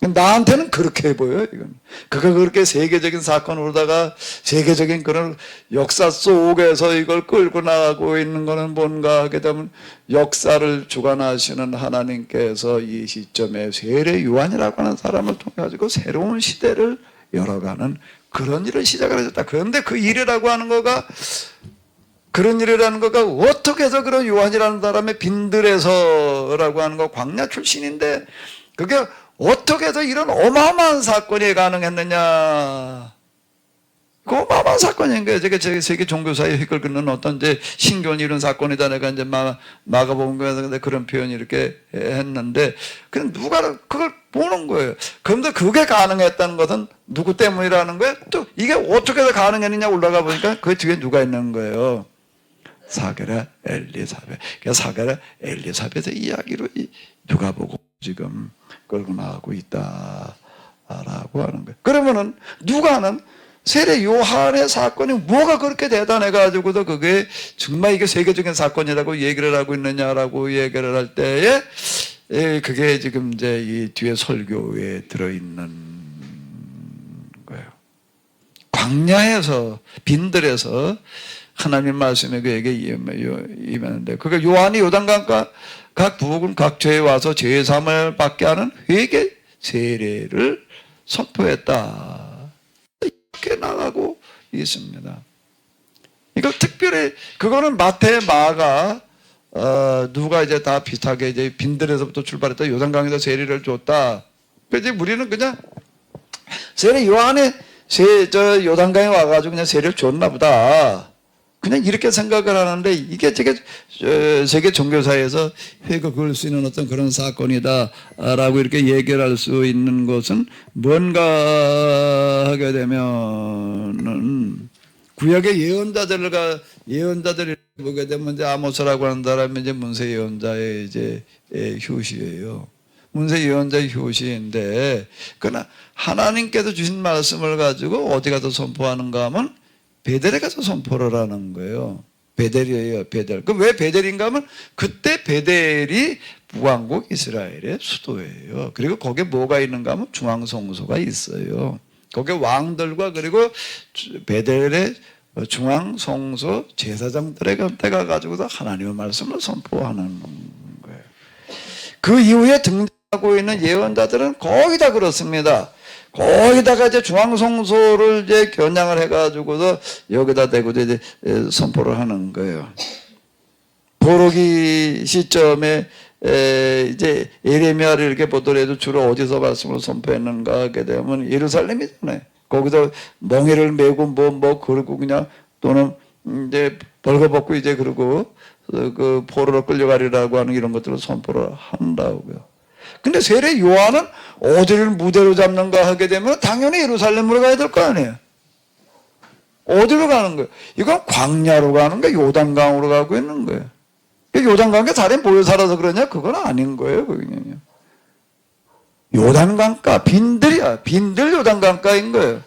나한테는 그렇게 보여요, 이건. 그가 그렇게 세계적인 사건으로다가 세계적인 그런 역사 속에서 이걸 끌고 나가고 있는 거는 뭔가 하게 되면 역사를 주관하시는 하나님께서 이 시점에 세례 요한이라고 하는 사람을 통해 가지고 새로운 시대를 열어가는 그런 일을 시작을 하셨다. 그런데 그 일이라고 하는 거가 그런 일이라는 거가 어떻게 해서 그런 요한이라는 사람의 빈들에서라고 하는 거 광야 출신인데 그게 어떻게 해서 이런 어마어마한 사건이 가능했느냐. 그 어마어마한 사건인 거예요. 제가 세계 종교사의 획을 긋는 어떤 이제 신교는 이런 사건이다. 내가 이제 마가복음에서 그런 표현이 이렇게 했는데, 그냥 누가 그걸 보는 거예요. 그런데 그게 가능했다는 것은 누구 때문이라는 거예요? 또 이게 어떻게 해서 가능했느냐 올라가 보니까 그 뒤에 누가 있는 거예요. 사게라 엘리사벳. 그러니까 사게라 엘리사벳의 이야기로 누가 보고 지금 끌고 나가고 있다라고 하는 거예요. 그러면은 누가는 세례 요한의 사건이 뭐가 그렇게 대단해가지고도 그게 정말 이게 세계적인 사건이라고 얘기를 하고 있느냐라고 얘기를 할 때에 그게 지금 이제 이 뒤에 설교에 들어있는 거예요. 광야에서 빈들에서 하나님 말씀에 그에게 임했는데 그게 요한이 요단강 각 부분 각 죄에 와서 죄 사함을 받게 하는 회개 세례를 선포했다. 이렇게 나가고 있습니다. 이거 특별히 그거는 마태, 마가 누가 이제 다 비슷하게 이제 빈들에서부터 출발했다. 요단강에서 세례를 줬다. 그래서 우리는 그냥 세례 요한의 저 요단강에 와가지고 그냥 세례를 줬나 보다. 그냥 이렇게 생각을 하는데 이게 세계 종교사에서 회가 그을 수 있는 어떤 그런 사건이다라고 이렇게 얘기를 할 수 있는 것은 뭔가 하게 되면은 구약의 예언자들을 보게 되면 이제 아모스라고 하는 사람이 이제 문세 예언자의 이제 효시예요. 문세 예언자의 효시인데, 그러나 하나님께서 주신 말씀을 가지고 어디 가서 선포하는가 하면 베델에 가서 선포를 하는 거예요. 베델이에요, 베델. 그럼 왜 베델인가 하면 그때 베델이 북왕국 이스라엘의 수도예요. 그리고 거기에 뭐가 있는가 하면 중앙성소가 있어요. 거기에 왕들과 그리고 베델의 중앙성소 제사장들에 가가지고서 하나님의 말씀을 선포하는 거예요. 그 이후에 등장하고 있는 예언자들은 거의 다 그렇습니다. 거기다가 이제 중앙성소를 이제 겨냥을 해가지고서 여기다 대고 이제 선포를 하는 거예요. 포로기 시점에 이제 예레미야를 이렇게 보더라도 주로 어디서 말씀을 선포했는가 하게 되면 예루살렘이잖아요. 거기서 멍에를 메고 뭐 그러고 그냥 또는 이제 벌거벗고 이제 그러고 그 포로로 끌려가리라고 하는 이런 것들을 선포를 한다고요. 근데 세례 요한은 어디를 무대로 잡는가 하게 되면 당연히 예루살렘으로 가야 될 거 아니에요. 어디로 가는 거예요? 이건 광야로 가는 거예요. 요단강으로 가고 있는 거예요. 요단강에 사람이 모여 살아서 그러냐? 그건 아닌 거예요. 그냥요. 요단강가 빈들이야. 빈들 요단강가인 거예요.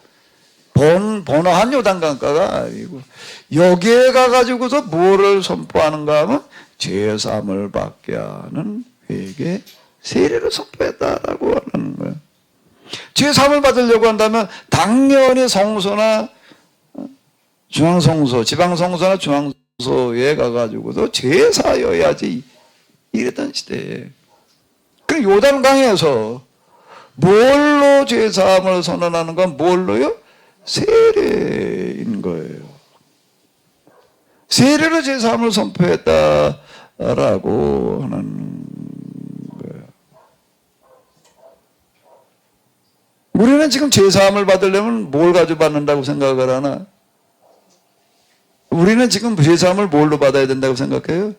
번화한 요단강가가 아니고 여기에 가가지고서 뭐를 선포하는가 하면 죄사함을 받게 하는 회개 세례를 선포했다라고 하는 거예요. 죄사함을 받으려고 한다면 당연히 성소나 중앙성소, 지방성소나 중앙성소에 가가지고도 제사여야지 이랬던 시대에. 그리고 요단강에서 뭘로 죄사함을 선언하는 건 뭘로요? 세례인 거예요. 세례로 제사함을 선포했다라고 하는 거예요. 우리는 지금 제사함을 받으려면 뭘 가지고 받는다고 생각을 하나? 우리는 지금 제사함을 뭘로 받아야 된다고 생각해요?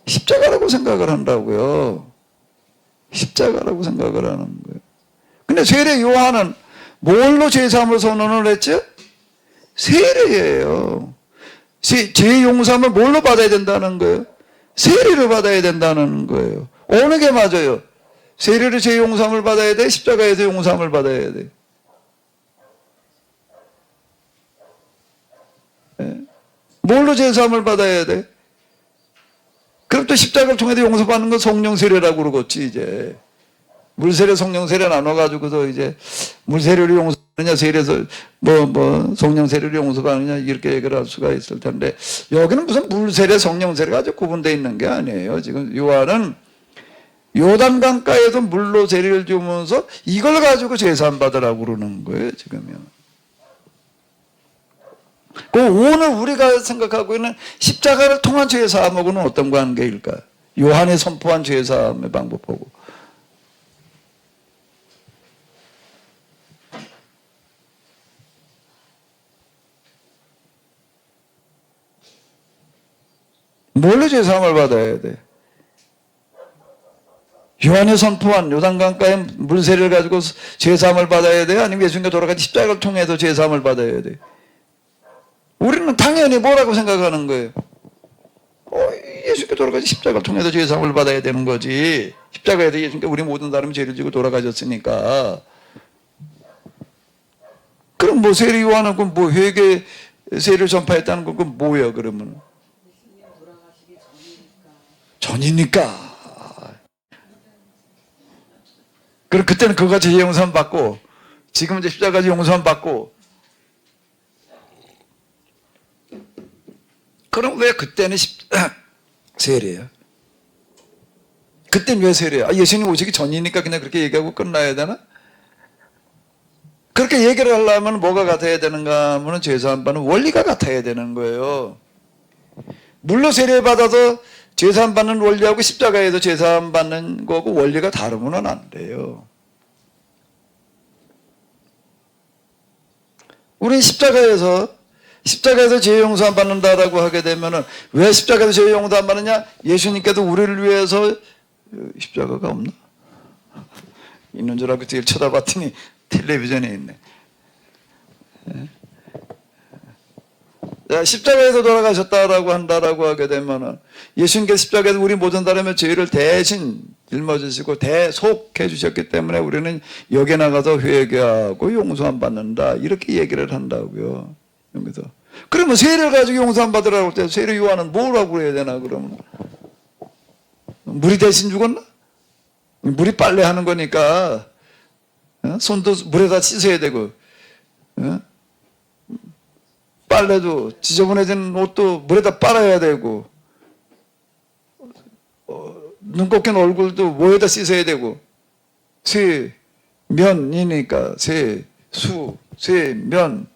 십자가라고 생각을 한다고요. 십자가라고 생각을 하는 거예요. 근데 세례 요한은 뭘로 제사함을 선언을 했죠? 세례예요. 죄 용서함을 뭘로 받아야 된다는 거예요? 세례로 받아야 된다는 거예요. 어느 게 맞아요? 세례로 죄 용서함을 받아야 돼? 십자가에서 용서함을 받아야 돼? 네? 뭘로 제사함을 받아야 돼? 그럼 또 십자가를 통해서 용서받는 건 성령 세례라고 그러겠지 이제. 물세례, 성령 세례 나눠가지고서 이제 물세례로 용서하느냐, 세례에서 성령 세례로 용서하느냐 이렇게 얘기를 할 수가 있을 텐데 여기는 무슨 물세례, 성령 세례가 아주 구분되어 있는 게 아니에요. 지금 요한은 요단강가에서 물로 세례를 주면서 이걸 가지고 제사함 받으라고 그러는 거예요. 지금요. 그 오늘 우리가 생각하고 있는 십자가를 통한 제사함하고는 어떤 관계일까요? 요한이 선포한 제사함의 방법하고. 뭘로 제사함을 받아야 돼? 요한이 선포한 요단강가에 물세례를 가지고 제사함을 받아야 돼? 아니면 예수님께 돌아가신 십자가를 통해서 제사함을 받아야 돼? 우리는 당연히 뭐라고 생각하는 거예요? 예수님께 돌아가신 십자가를 통해서 제사함을 받아야 되는 거지. 십자가에서 예수님께 우리 모든 사람이 죄를 지고 돌아가셨으니까. 그럼 뭐 세례 요한은 뭐 회개 세례를 전파했다는 건 그건 뭐예요 그러면? 전이니까. 그럼 그때는 그거 죄 용서함 받고 지금은 이제 십자가 용서함 받고 그럼 왜 그때는 세례예요? 그때는 왜 세례야? 예수님 오시기 전이니까 그냥 그렇게 얘기하고 끝나야 되나? 그렇게 얘기를 하려면 뭐가 같아야 되는가 하면 죄사함 받는 원리가 같아야 되는 거예요. 물로 세례 받아서 제사함 받는 원리하고 십자가에서 제사함 받는 거하고 원리가 다르면 안 돼요. 우리 십자가에서 죄 용서 안 받는다라고 하게 되면은 왜 십자가에서 죄 용서 안 받느냐? 예수님께도 우리를 위해서 십자가가 없나? 있는 줄 알고 뒤를 쳐다봤더니 텔레비전에 있네. 자, 십자가에서 돌아가셨다라고 한다라고 하게 되면은 예수님께서 십자가에서 우리 모든 사람의 죄를 대신 짊어지시고 대속해 주셨기 때문에 우리는 여기 나가서 회개하고 용서 안 받는다 이렇게 얘기를 한다고요. 여기서 그러면 세례를 가지고 용서 안 받으라고 할 때 세례 요한은 뭐라고 해야 되나? 그러면 물이 대신 죽었나? 물이 빨래하는 거니까 손도 물에다 씻어야 되고 빨래도 지저분해진 옷도 물에다 빨아야 되고 눈 꺾인 얼굴도 뭐에다 씻어야 되고 세면이니까 세수 세면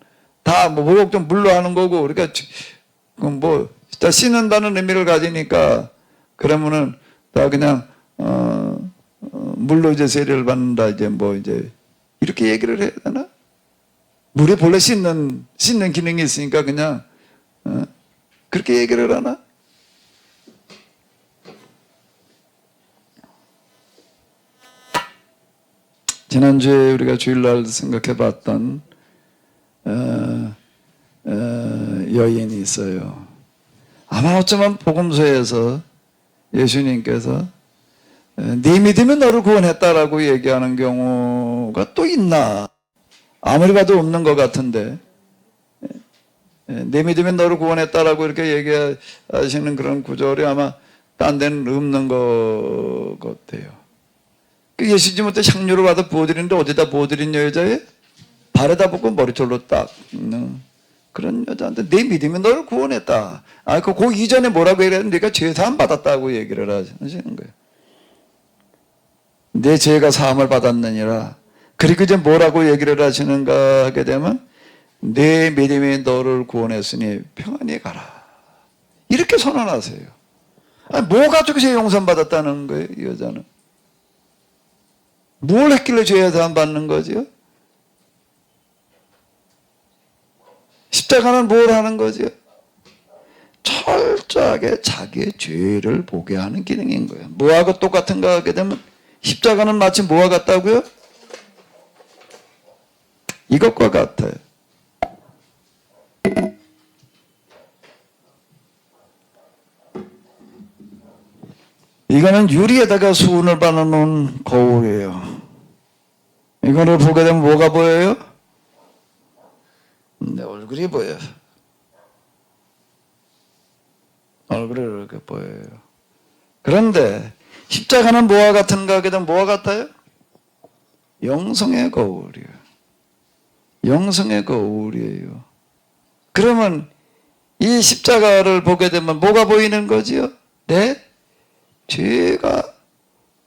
다 뭐 목욕 좀 물로 하는 거고 그러니까 뭐 다 씻는다는 의미를 가지니까 그러면은 다 그냥 물로 이제 세례를 받는다 이제 뭐 이제 이렇게 얘기를 해야 되나? 물에 본래 씻는 기능이 있으니까 그냥 그렇게 얘기를 하나? 지난주에 우리가 주일날 생각해봤던 여인이 있어요. 아마 어쩌면 복음서에서 예수님께서 네 믿음이 너를 구원했다라고 얘기하는 경우가 또 있나? 아무리 봐도 없는 것 같은데 내 믿음이 너를 구원했다라고 이렇게 얘기하시는 그런 구절이 아마 딴 데는 없는 것 같아요. 예수님한테 향유를 받아 부어드리는데 어디다 부어드린 여자에 발에다 붓고 머리털로 닦는 그런 여자한테 내 믿음이 너를 구원했다. 그 이전에 뭐라고 얘기했는데 네가 죄 사함 받았다고 얘기를 하시는 거예요. 내 죄가 사함을 받았느니라. 그리고 이제 뭐라고 얘기를 하시는가 하게 되면 내 믿음이 너를 구원했으니 평안히 가라. 이렇게 선언하세요. 뭐 가지고 죄 용서 받았다는 거예요, 이 여자는? 뭘 했길래 죄 사함 받는 거지요? 십자가는 뭘 하는 거지요? 철저하게 자기의 죄를 보게 하는 기능인 거예요. 뭐하고 똑같은가 하게 되면 십자가는 마치 뭐와 같다고요? 이것과 같아요. 이거는 유리에다가 수은을 발라놓은 거울이에요. 이거를 보게 되면 뭐가 보여요? 내 얼굴이 보여요. 얼굴이 이렇게 보여요. 그런데 십자가는 뭐와 같은가 하게 되면 뭐와 같아요? 영성의 거울이에요. 영성의 거울이에요. 그러면 이 십자가를 보게 되면 뭐가 보이는 거지요? 내 죄가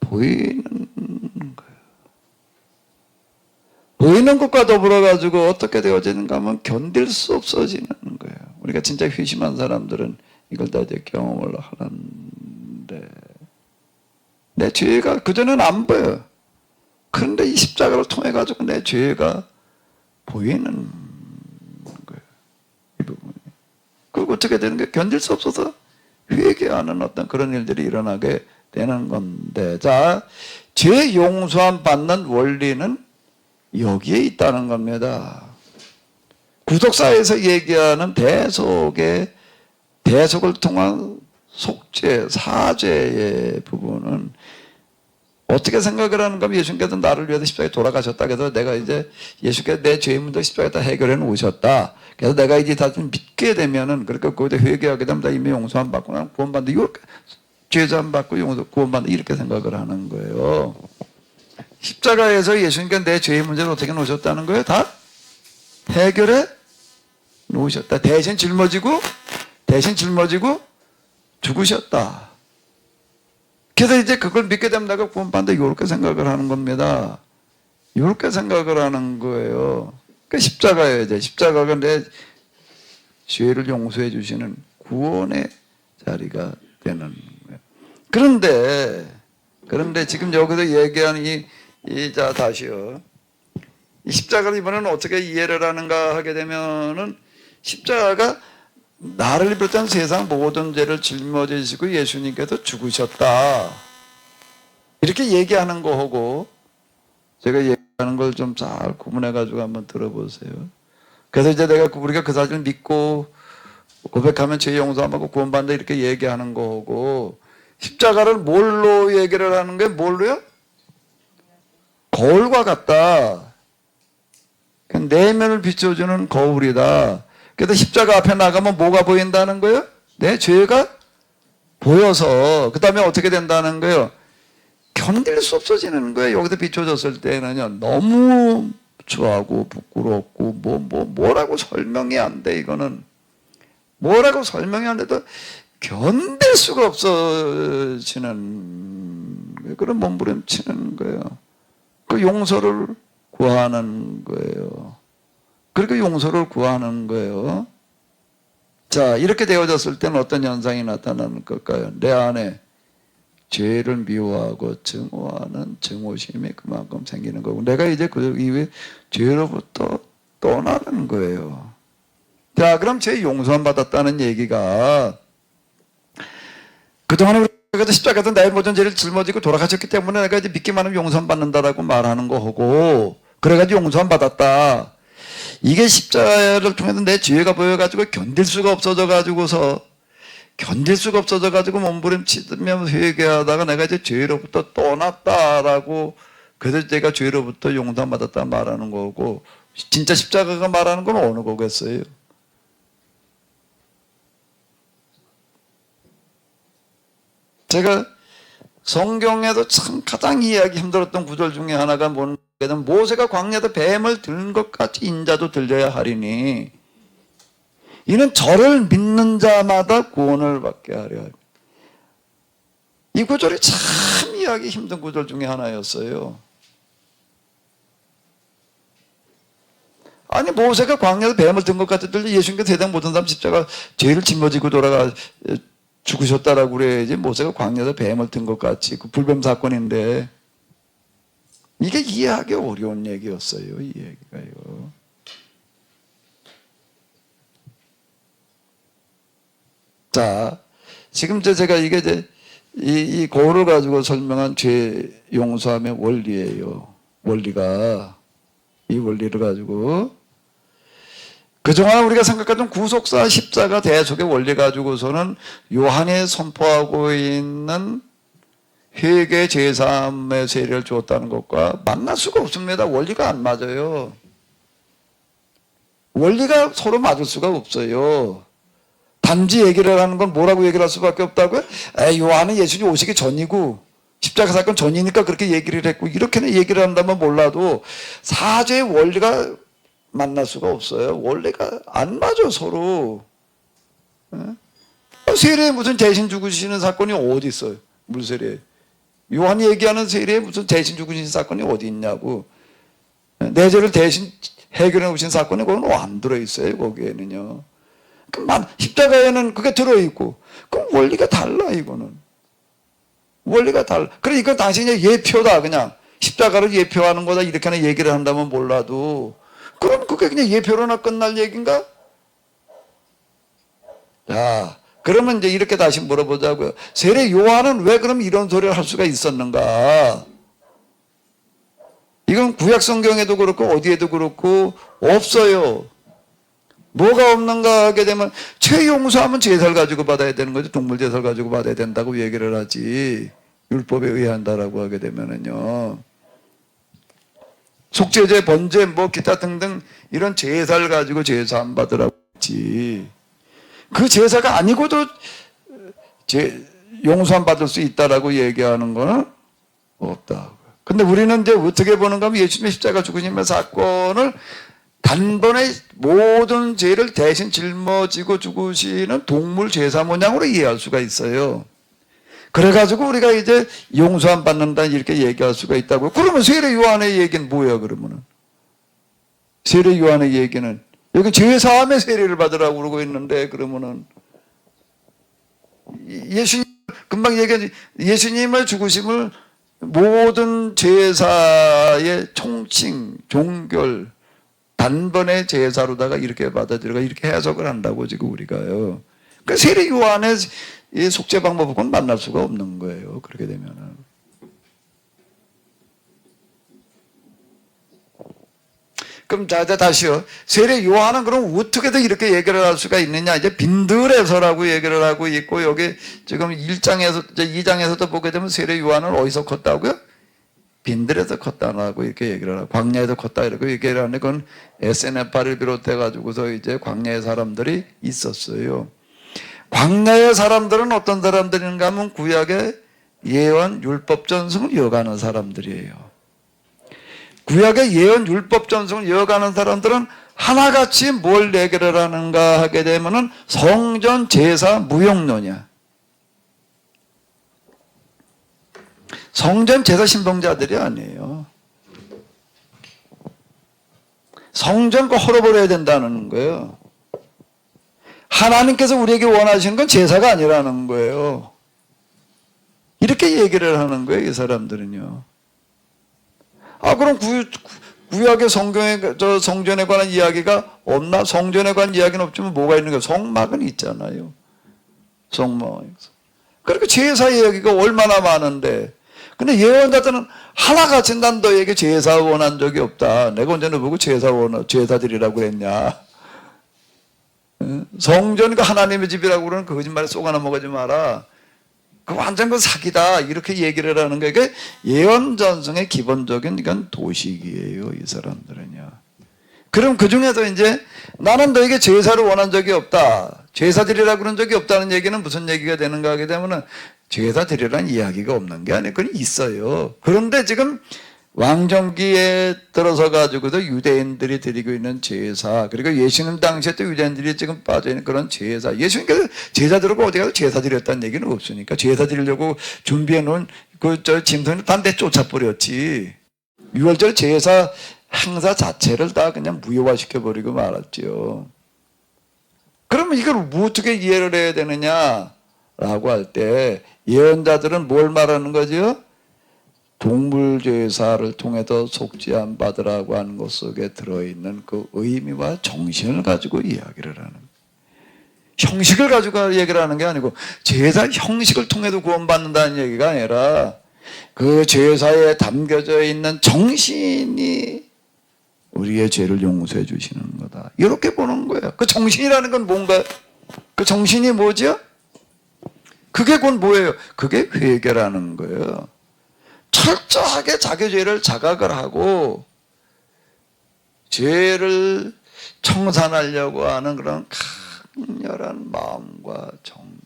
보이는 거예요. 보이는 것과 더불어 가지고 어떻게 되어지는가 하면 견딜 수 없어지는 거예요. 우리가 진짜 회심한 사람들은 이걸 다 이제 경험을 하는데 내 죄가 그전에는 안 보여요. 그런데 이 십자가를 통해 가지고 내 죄가 보이는 거예요. 이 부분이. 그리고 어떻게 되는 게 견딜 수 없어서 회개하는 어떤 그런 일들이 일어나게 되는 건데, 자, 죄 용서함 받는 원리는 여기에 있다는 겁니다. 구속사에서 얘기하는 대속을 통한 속죄, 사죄의 부분은 어떻게 생각을 하는가 하면 예수님께서 나를 위해서 십자가에 돌아가셨다. 그래서 내가 이제 예수께서 내 죄의 문제 십자가에 다 해결해 놓으셨다. 그래서 내가 이제 다 좀 믿게 되면은 그러니까 거기다 회개하게 되면 다 이미 용서함 받고 난 구원받는다. 이렇게 죄사함 받고 구원받는다. 이렇게 생각을 하는 거예요. 십자가에서 예수님께서 내 죄의 문제를 어떻게 놓으셨다는 거예요? 다 해결해 놓으셨다. 대신 짊어지고 죽으셨다. 그래서 이제 그걸 믿게 되면 내가 구원받는다. 이렇게 생각을 하는 겁니다. 이렇게 생각을 하는 거예요. 그 십자가예요. 이제 십자가가 내 죄를 용서해 주시는 구원의 자리가 되는 거예요. 그런데 지금 여기서 얘기하는 자 다시요. 이 십자가를 이번에는 어떻게 이해를 하는가 하게 되면은 십자가가 나를 비롯한 세상 모든 죄를 짊어지시고 예수님께서 죽으셨다. 이렇게 얘기하는 거하고 제가 얘기하는 걸 좀 잘 구분해가지고 한번 들어보세요. 그래서 이제 우리가 그 사실을 믿고 고백하면 죄 용서하고 구원받는다 이렇게 얘기하는 거고 십자가를 뭘로 얘기를 하는 거예요? 뭘로요? 거울과 같다. 내면을 비춰주는 거울이다. 그래서 십자가 앞에 나가면 뭐가 보인다는 거예요? 내 죄가 보여서 그 다음에 어떻게 된다는 거예요? 견딜 수 없어지는 거예요. 여기서 비춰졌을 때는요 너무 추하고 부끄럽고 뭐라고 설명이 안 돼. 이거는 뭐라고 설명이 안 돼도 견딜 수가 없어지는 그런 몸부림치는 거예요. 그 용서를 구하는 거예요. 그렇게 용서를 구하는 거예요. 자, 이렇게 되어졌을 때는 어떤 현상이 나타나는 걸까요? 내 안에 죄를 미워하고 증오하는 증오심이 그만큼 생기는 거고 내가 이제 그 이후에 죄로부터 떠나는 거예요. 자, 그럼 죄 용서만 받았다는 얘기가 그동안에 우리가 십자가에서 나의 모든 죄를 짊어지고 돌아가셨기 때문에 내가 이제 믿기만 하면 용서만 받는다라고 말하는 거고 그래가지고 용서만 받았다. 이게 십자가를 통해서 내 죄가 보여가지고 견딜 수가 없어져가지고 몸부림치며 회개하다가 내가 이제 죄로부터 떠났다라고 그래서 제가 죄로부터 용서받았다 말하는 거고 진짜 십자가가 말하는 건 어느 거겠어요? 제가 성경에도 참 가장 이해하기 힘들었던 구절 중에 하나가 뭐냐면 모세가 광야에서 뱀을 든 것 같이 인자도 들려야 하리니 이는 저를 믿는 자마다 구원을 받게 하려 합니다. 이 구절이 참 이해하기 힘든 구절 중에 하나였어요. 아니 모세가 광야에서 뱀을 든 것 같이 들려 예수님께서 세상 모든 사람 십자가 죄를 짊어지고 돌아가 죽으셨다라고 그래야지 모세가 광야에서 뱀을 든 것 같이 그 불뱀 사건인데 이게 이해하기 어려운 얘기였어요. 이 얘기가요. 자, 지금 제가 이게 이제 이 거울을 가지고 설명한 죄 용서함의 원리예요. 원리가 이 원리를 가지고 그동안 우리가 생각하던 구속사 십자가 대속의 원리 가지고서는 요한이 선포하고 있는 회개 제사함의 세례를 주었다는 것과 만날 수가 없습니다. 원리가 안 맞아요. 원리가 서로 맞을 수가 없어요. 단지 얘기를 하는 건 뭐라고 얘기를 할 수밖에 없다고요? 요한은 예수님 오시기 전이고 십자가 사건 전이니까 그렇게 얘기를 했고 이렇게는 얘기를 한다면 몰라도 사죄의 원리가 만날 수가 없어요. 원리가 안 맞아 서로. 세례에 무슨 대신 죽으시는 사건이 어디 있어요? 물세례. 요한이 얘기하는 세례에 무슨 대신 죽으신 사건이 어디 있냐고. 내 죄를 대신 해결해 오신 사건이 그건 안 들어있어요. 거기에는요. 십자가에는 그게 들어있고 그럼 원리가 달라. 이거는 원리가 달라. 그래 이건 당신의 예표다. 그냥 십자가를 예표하는 거다 이렇게 하나 얘기를 한다면 몰라도 그럼 그게 그냥 예표로나 끝날 얘기인가? 자, 그러면 이제 이렇게 다시 물어보자고요. 세례 요한은 왜 그럼 이런 소리를 할 수가 있었는가? 이건 구약 성경에도 그렇고 어디에도 그렇고 없어요. 뭐가 없는가 하게 되면 죄 용서하면 제사를 가지고 받아야 되는 거죠. 동물 제사를 가지고 받아야 된다고 얘기를 하지. 율법에 의한다라고 하게 되면은요. 속죄제, 번제, 기타 등등 이런 제사를 가지고 제사 안 받으라고 했지. 그 제사가 아니고도 용서 안 받을 수 있다라고 얘기하는 거는 없다. 근데 우리는 이제 어떻게 보는가 하면 예수님의 십자가 죽으심의 사건을 단번에 모든 죄를 대신 짊어지고 죽으시는 동물 제사 모양으로 이해할 수가 있어요. 그래가지고 우리가 이제 용서 안 받는다 이렇게 얘기할 수가 있다고. 그러면 세례 요한의 얘기는 뭐야 그러면은? 세례 요한의 얘기는 여기 죄사함의 세례를 받으라고 그러고 있는데 그러면은 예수님 금방 얘기한 예수님의 죽으심을 모든 제사의 총칭, 종결, 단번에 제사로다가 이렇게 받아들여가 이렇게 해석을 한다고 지금 우리가요. 그러니까 세례 요한의 이 속죄 방법은 만날 수가 없는 거예요. 그렇게 되면은. 그럼 다시요. 세례 요한은 그럼 어떻게든 이렇게 얘기를 할 수가 있느냐. 이제 빈들에서라고 얘기를 하고 있고, 여기 지금 2장에서도 보게 되면 세례 요한은 어디서 컸다고요? 빈들에서 컸다고 이렇게 얘기를 하고, 광야에서 컸다 이렇게 얘기를 하는데, 그건 SNF를 비롯해가지고서 이제 광야의 사람들이 있었어요. 광야의 사람들은 어떤 사람들인가 하면 구약의 예언, 율법 전승을 이어가는 사람들이에요. 구약의 예언, 율법 전승을 이어가는 사람들은 하나같이 뭘 얘기를 하는가 하게 되면은 성전, 제사, 무용론이야. 성전, 제사 신봉자들이 아니에요. 성전 거 헐어버려야 된다는 거예요. 하나님께서 우리에게 원하시는 건 제사가 아니라는 거예요. 이렇게 얘기를 하는 거예요, 이 사람들은요. 그럼 구약의 성전에 관한 이야기가 없나? 성전에 관한 이야기는 없지만 뭐가 있는 거예요? 성막은 있잖아요. 성막. 그러니까 제사 이야기가 얼마나 많은데. 근데 예언자들은 하나같이 난 너에게 제사 원한 적이 없다. 내가 언제 너 보고 제사 드리라고 했냐. 성전이 하나님의 집이라고 그러는 그 거짓말에 속 하나 먹지 마라. 그 완전 그 사기다. 이렇게 얘기를 하는 거예요. 그게 예언 전승의 기본적인 이건 도식이에요. 이 사람들은요. 그럼 그 중에서 이제 나는 너에게 제사를 원한 적이 없다. 제사 드리라고 그런 적이 없다는 얘기는 무슨 얘기가 되는가 하게 되면은 제사 드리라는 이야기가 없는 게 아니에요. 그건 있어요. 그런데 지금 왕정기에 들어서 가지고도 유대인들이 드리고 있는 제사, 그리고 예수님 당시에 또 유대인들이 지금 빠져있는 그런 제사, 예수님께서 제사 드리고 어디 가서 제사 드렸다는 얘기는 없으니까 제사 드리려고 준비해 놓은 짐승을 다 내쫓아버렸지. 6월절 제사 행사 자체를 다 그냥 무효화시켜버리고 말았죠. 그러면 이걸 어떻게 이해를 해야 되느냐라고 할 때 예언자들은 뭘 말하는 거죠? 동물 제사를 통해서 속죄함 받으라고 하는 것 속에 들어있는 그 의미와 정신을 가지고 이야기를 하는 거예요. 형식을 가지고 얘기를 하는 게 아니고 제사 형식을 통해도 구원받는다는 얘기가 아니라 그 제사에 담겨져 있는 정신이 우리의 죄를 용서해 주시는 거다. 이렇게 보는 거예요. 그 정신이라는 건 뭔가, 그 정신이 뭐죠? 그게 곧 뭐예요? 그게 회개라는 거예요. 철저하게 자기 죄를 자각을 하고 죄를 청산하려고 하는 그런 강렬한 마음과 정신,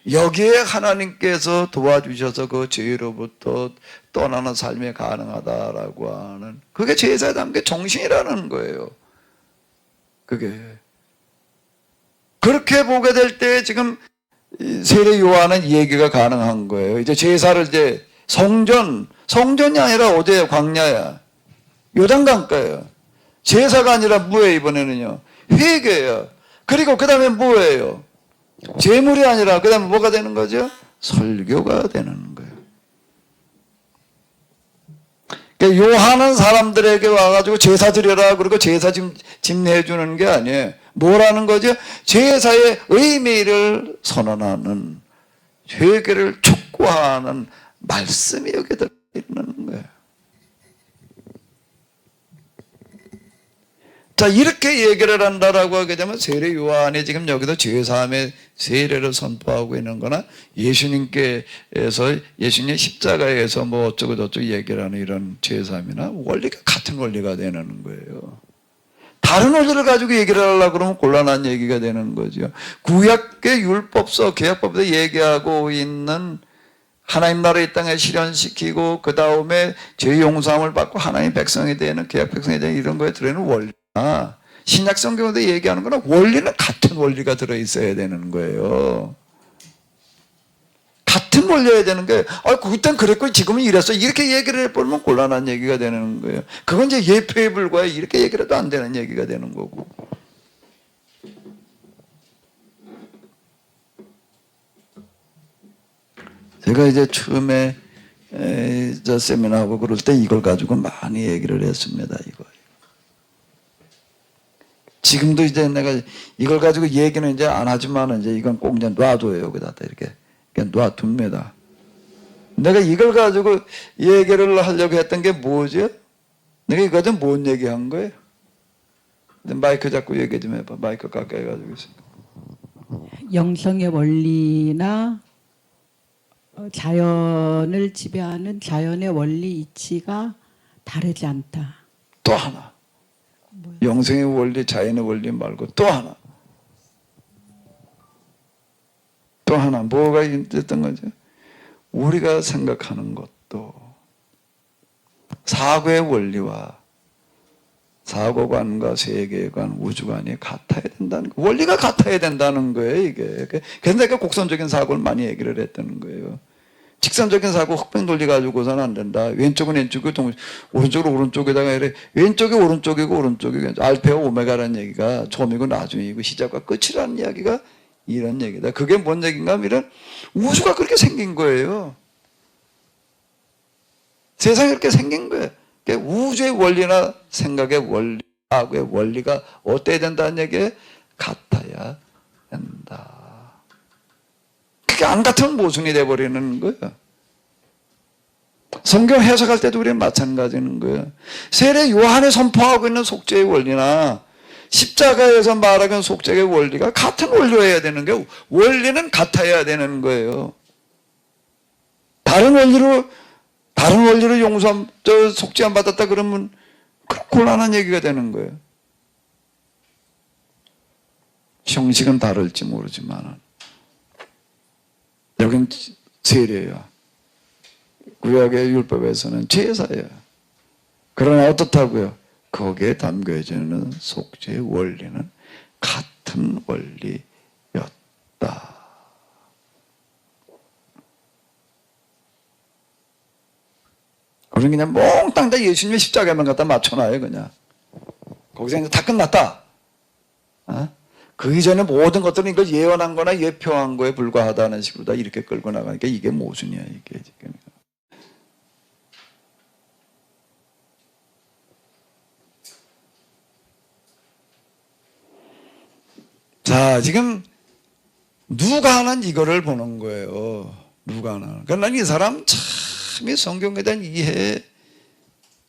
여기에 하나님께서 도와주셔서 그 죄로부터 떠나는 삶이 가능하다라고 하는, 그게 제사에 담긴 정신이라는 거예요. 그게 그렇게 보게 될 때 지금 세례 요한은 얘기가 가능한 거예요. 이제 제사를 이제 성전이 아니라 어디에 광야야. 요단강가예요. 제사가 아니라 뭐예요, 이번에는요? 회개예요. 그리고 그 다음에 뭐예요? 제물이 아니라 그 다음에 뭐가 되는 거죠? 설교가 되는 거예요. 그러니까 요한은 사람들에게 와가지고 제사 드려라 그러고 제사 짐 내주는 게 아니에요. 뭐라는 거죠? 제사의 의미를 선언하는, 회개를 촉구하는 말씀이 여기 들어있는 거예요. 자, 이렇게 얘기를 한다라고 하게 되면 세례 요한이 지금 여기도 제사함의 세례를 선포하고 있는 거나 예수님께서 예수님의 십자가에서 뭐 어쩌고 저쩌고 얘기를 하는 이런 제사함이나 원리가 같은 원리가 되는 거예요. 다른 원리를 가지고 얘기를 하려고 그러면 곤란한 얘기가 되는 거죠. 구약의 율법서, 계약법에서 얘기하고 있는 하나님 나라 이 땅에 실현시키고 그 다음에 죄 용서함을 받고 하나님 백성이 되는, 계약 백성이 되는 이런 거에 들어있는 원리나 신약 성경에도 얘기하는 거나 원리는 같은 원리가 들어있어야 되는 거예요. 같은 원리여야 되는 거예요. 그땐 그랬고 지금은 이랬어. 이렇게 얘기를 해버리면 곤란한 얘기가 되는 거예요. 그건 이제 예표에 불과해. 이렇게 얘기를 해도 안 되는 얘기가 되는 거고. 제가 이제 처음에 저 세미나하고 그럴 때 이걸 가지고 많이 얘기를 했습니다. 이거. 지금도 이제 내가 이걸 가지고 얘기는 이제 안 하지만 이제 이건 꼭 이제 놔둬요. 여기다 이렇게 그냥 놔둡니다. 내가 이걸 가지고 얘기를 하려고 했던 게 뭐죠? 내가 이거 가지고 뭔 얘기한 거예요? 마이크 잡고 얘기 좀 해봐. 마이크 가까이 가지고 있으니까. 영성의 원리나 자연을 지배하는 자연의 원리 이치가 다르지 않다. 또 하나. 영성의 원리, 자연의 원리 말고 또 하나. 또 하나. 뭐가 있었던 거죠? 우리가 생각하는 것도 사고의 원리와 사고관과 세계관, 우주관이 같아야 된다는 거. 원리가 같아야 된다는 거예요, 이게. 그래서 내가 곡선적인 사고를 많이 얘기를 했다는 거예요. 직선적인 사고 흑백 논리 가지고서는 안 된다. 왼쪽은 왼쪽이고 오른쪽은 오른쪽에다가 이래. 왼쪽이 오른쪽이고 오른쪽이고 알파와 오메가라는 얘기가 처음이고 나중이고 시작과 끝이라는 이야기가 이런 얘기다. 그게 뭔 얘기인가 하면 우주가 그렇게 생긴 거예요. 세상이 그렇게 생긴 거예요. 우주의 원리나 생각의 원리, 사고의 원리가 어때야 된다는 얘기에 같아야 된다. 그게 안 같으면 모순이 돼버리는 거예요. 성경 해석할 때도 우리는 마찬가지인 거예요. 세례 요한이 선포하고 있는 속죄의 원리나 십자가에서 말하는 속죄의 원리가 같은 원리로 해야 되는 게 원리는 같아야 되는 거예요. 다른 원리로 용서함, 속죄함 받았다 그러면 곤란한 얘기가 되는 거예요. 형식은 다를지 모르지만 여긴 세례야. 구약의 율법에서는 제사예요. 그러나 어떻다고요? 거기에 담겨지는 속죄의 원리는 같은 원리였다. 우리는 그냥 몽땅 다 예수님의 십자가만 갖다 맞춰놔요, 그냥. 거기서 이제 다 끝났다. 그 이전에 모든 것들은 이걸 예언한 거나 예표한 거에 불과하다는 식으로 다 이렇게 끌고 나가니까 이게 모순이야, 이게 지금. 자, 지금 누가 하는 이거를 보는 거예요. 누가 하는. 그러니까 난 이 사람 참 이 성경에 대한 이해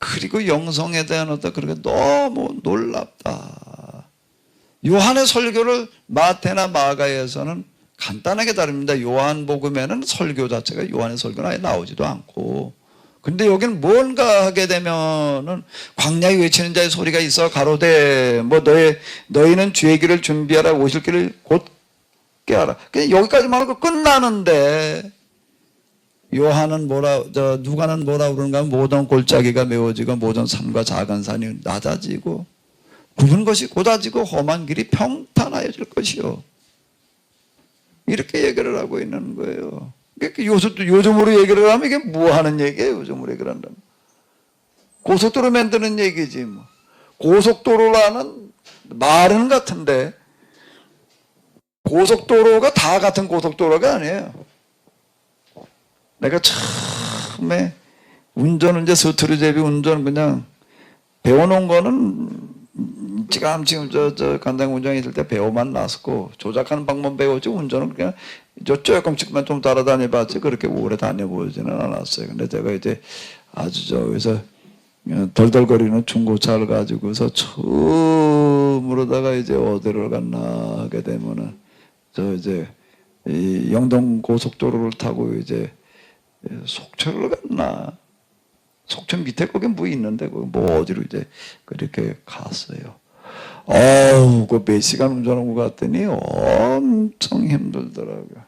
그리고 영성에 대한 어떤 그런 게 너무 놀랍다. 요한의 설교를 마태나 마가에서는 간단하게 다릅니다. 요한복음에는 설교 자체가 요한의 설교는 아예 나오지도 않고, 근데 여기는 뭔가 하게 되면은 광야에 외치는 자의 소리가 있어 가로되 뭐 너희는 주의 길을 준비하라 오실 길을 곧 깨하라. 그냥 여기까지만 하고 끝나는데 요한은 누가는 뭐라 그러는가 하면 모든 골짜기가 메워지고 모든 산과 작은 산이 낮아지고 굵은 것이 곧아지고 험한 길이 평탄하여질 것이요. 이렇게 얘기를 하고 있는 거예요. 요즘으로 얘기를 하면 이게 뭐 하는 얘기예요? 요즘으로 얘기를 한다면. 고속도로 만드는 얘기지 뭐. 고속도로라는 말은 같은데 고속도로가 다 같은 고속도로가 아니에요. 내가 처음에 운전은 이제 스트리 제비 운전 그냥 배워놓은 거는 지금 간장 운전에 있을 때 배워만 놨었고 조작하는 방법 배웠지 운전은 그냥 조금씩만 좀 따라다녀봤지 그렇게 오래 다녀보지는 않았어요. 근데 제가 이제 아주 저기서 덜덜거리는 중고차를 가지고서 처음으로다가 이제 어디를 갔나 하게 되면은 이제 이 영동 고속도로를 타고 이제 속초를 갔나? 속초 밑에 거기 뭐 있는데 거기 뭐 어디로 이제 그렇게 갔어요. 그 몇 시간 운전하고 갔더니 엄청 힘들더라고요.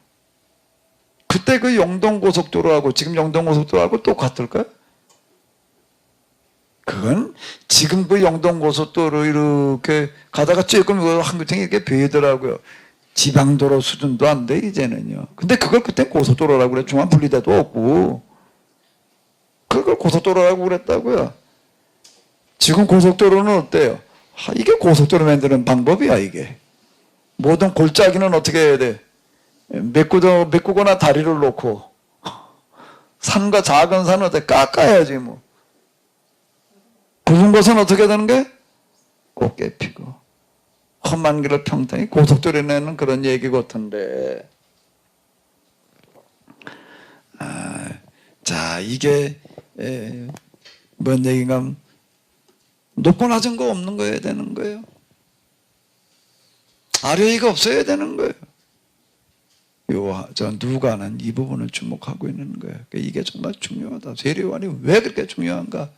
그때 그 영동 고속도로하고 지금 영동 고속도로하고 똑같을까요? 그건 지금 그 영동 고속도로 이렇게 가다가 조금 한구탱이 이렇게 베더라고요. 지방도로 수준도 안 돼, 이제는요. 근데 그걸 그때 고속도로라고 그래. 중앙 분리대도 없고. 그걸 고속도로라고 그랬다고요. 지금 고속도로는 어때요? 이게 고속도로 만드는 방법이야, 이게. 모든 골짜기는 어떻게 해야 돼? 메꾸거나 다리를 놓고. 산과 작은 산은 어떻게 깎아야지 뭐. 굵은 것은 어떻게 되는 거예요? 곱게 피고. 험한 길을 평탄히 고속도로에 내는 그런 얘기 같은데. 자, 이게 뭔 얘기인가? 높고 낮은 거 없는 거여야 되는 거예요. 아래위가 없어야 되는 거예요. 저 누가는 이 부분을 주목하고 있는 거예요. 그러니까 이게 정말 중요하다. 세례요한이 왜 그렇게 중요한가?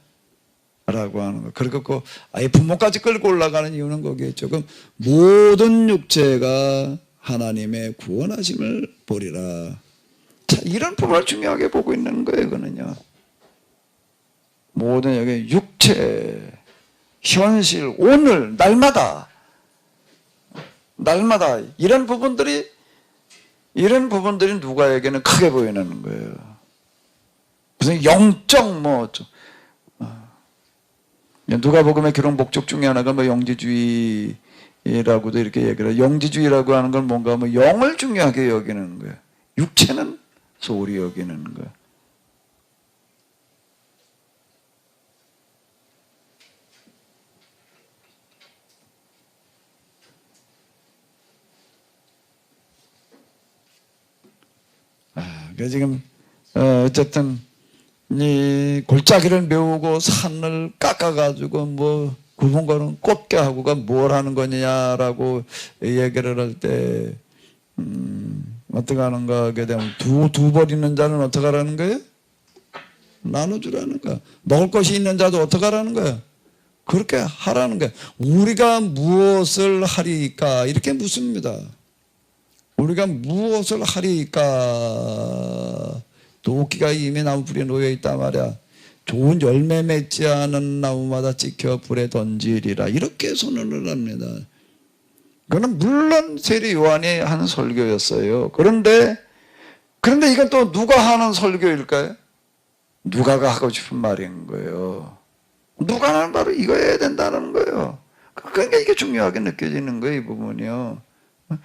라고 하는 거. 그리고 아예 부모까지 끌고 올라가는 이유는 거기에죠. 그럼 모든 육체가 하나님의 구원하심을 보리라. 자, 이런 부분을 중요하게 보고 있는 거예요. 그는요. 모든 여기 육체, 현실, 오늘, 날마다 이런 부분들이 누가에게는 크게 보이는 거예요. 무슨 영적 누가복음의 기록 목적 중에 하나가 영지주의라고도 이렇게 얘기를 해요. 영지주의라고 하는 건 뭔가 영을 중요하게 여기는 거예요. 육체는 소홀히 여기는 거예요. 지금 어쨌든 이 골짜기를 메우고 산을 깎아가지고 구분거는 꽂게 하고가 뭘 하는 거냐라고 얘기를 할 때 어떻게 하는가 하게 되면 두 벌 있는 자는 어떻게 하라는 거예요? 나눠주라는 거야. 먹을 것이 있는 자도 어떻게 하라는 거야? 그렇게 하라는 거야. 우리가 무엇을 하리까? 이렇게 묻습니다. 우리가 무엇을 하리까? 도끼가 이미 나무 불에 놓여 있단 말이야. 좋은 열매 맺지 않은 나무마다 찍혀 불에 던지리라. 이렇게 선언을 합니다. 그거는 물론 세례 요한이 한 설교였어요. 그런데 이건 또 누가 하는 설교일까요? 누가가 하고 싶은 말인 거예요. 누가는 바로 이거 해야 된다는 거예요. 그러니까 이게 중요하게 느껴지는 거예요, 이 부분이요.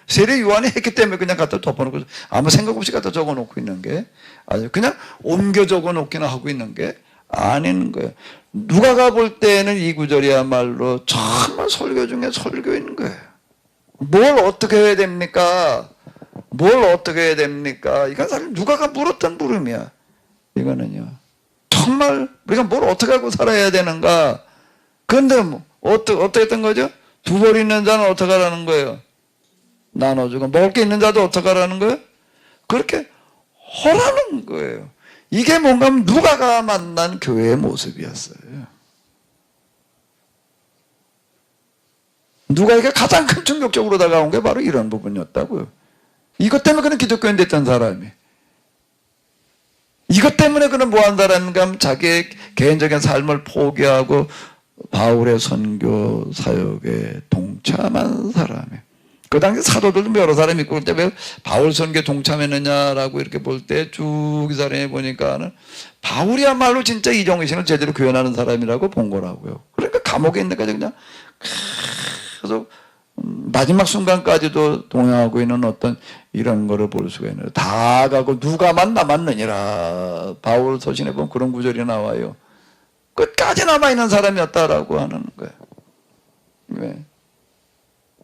세례 요한이 했기 때문에 그냥 갖다 덮어놓고 아무 생각 없이 갖다 적어놓고 있는 게 아주 그냥 옮겨 적어놓기는 하고 있는 게 아닌 거예요. 누가가 볼 때는 이 구절이야말로 정말 설교 중에 설교인 거예요. 뭘 어떻게 해야 됩니까? 이건 사실 누가가 물었던 물음이야. 이거는요. 정말 우리가 뭘 어떻게 하고 살아야 되는가? 그런데 어떻게 했던 거죠? 두 벌 있는 자는 어떻게 하라는 거예요? 나눠주고 먹을 게 있는 자도 어떻게 하라는 거예요? 그렇게 하라는 거예요. 이게 뭔가 누가가 만난 교회의 모습이었어요. 누가에게 가장 큰 충격적으로 다가온 게 바로 이런 부분이었다고요. 이것 때문에 그는 기독교인 됐던 사람이. 이것 때문에 그는 뭐한 사람인가 하면 자기의 개인적인 삶을 포기하고 바울의 선교 사역에 동참한 사람이에요. 그 당시 사도들도 여러 사람이 있고, 그때 왜 바울 선교에 동참했느냐라고 이렇게 볼 때 쭉 이 사람이 보니까는 바울이야말로 진짜 이정신을 제대로 구현하는 사람이라고 본 거라고요. 그러니까 감옥에 있는 데까지 그냥 계속 마지막 순간까지도 동행하고 있는 어떤 이런 거를 볼 수가 있는 거예요. 다 가고 누가만 남았느니라. 바울 서신에 보면 그런 구절이 나와요. 끝까지 남아있는 사람이었다라고 하는 거예요. 왜?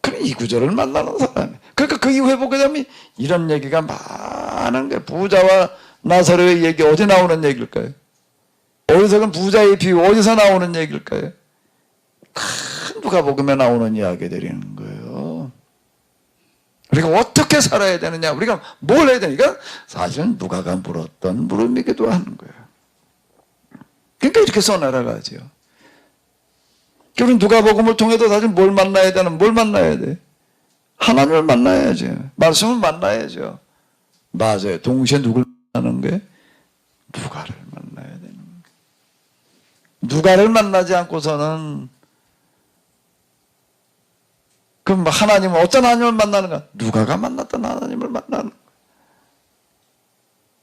그럼 이 구절을 만나는 사람이. 그러니까 그 이후에 보게 되면 이런 얘기가 많은 거예요. 부자와 나사로의 얘기 어디 나오는 얘기일까요? 어디서 부자의 비유 어디서 나오는 얘기일까요? 큰 누가복음에 나오는 이야기들이는 거예요. 우리가 어떻게 살아야 되느냐, 우리가 뭘 해야 되느냐, 사실은 누가가 물었던 물음이기도 하는 거예요. 그러니까 이렇게 써나가죠. 그럼 누가복음을 통해서 사실 뭘 만나야 돼? 하나님을 만나야죠. 말씀을 만나야죠. 맞아요. 동시에 누굴 만나는 거예요? 누가를 만나야 되는 거예요. 누가를 만나지 않고서는 그럼 하나님은 어떤 하나님을 만나는가? 누가가 만났던 하나님을 만나는 거예요.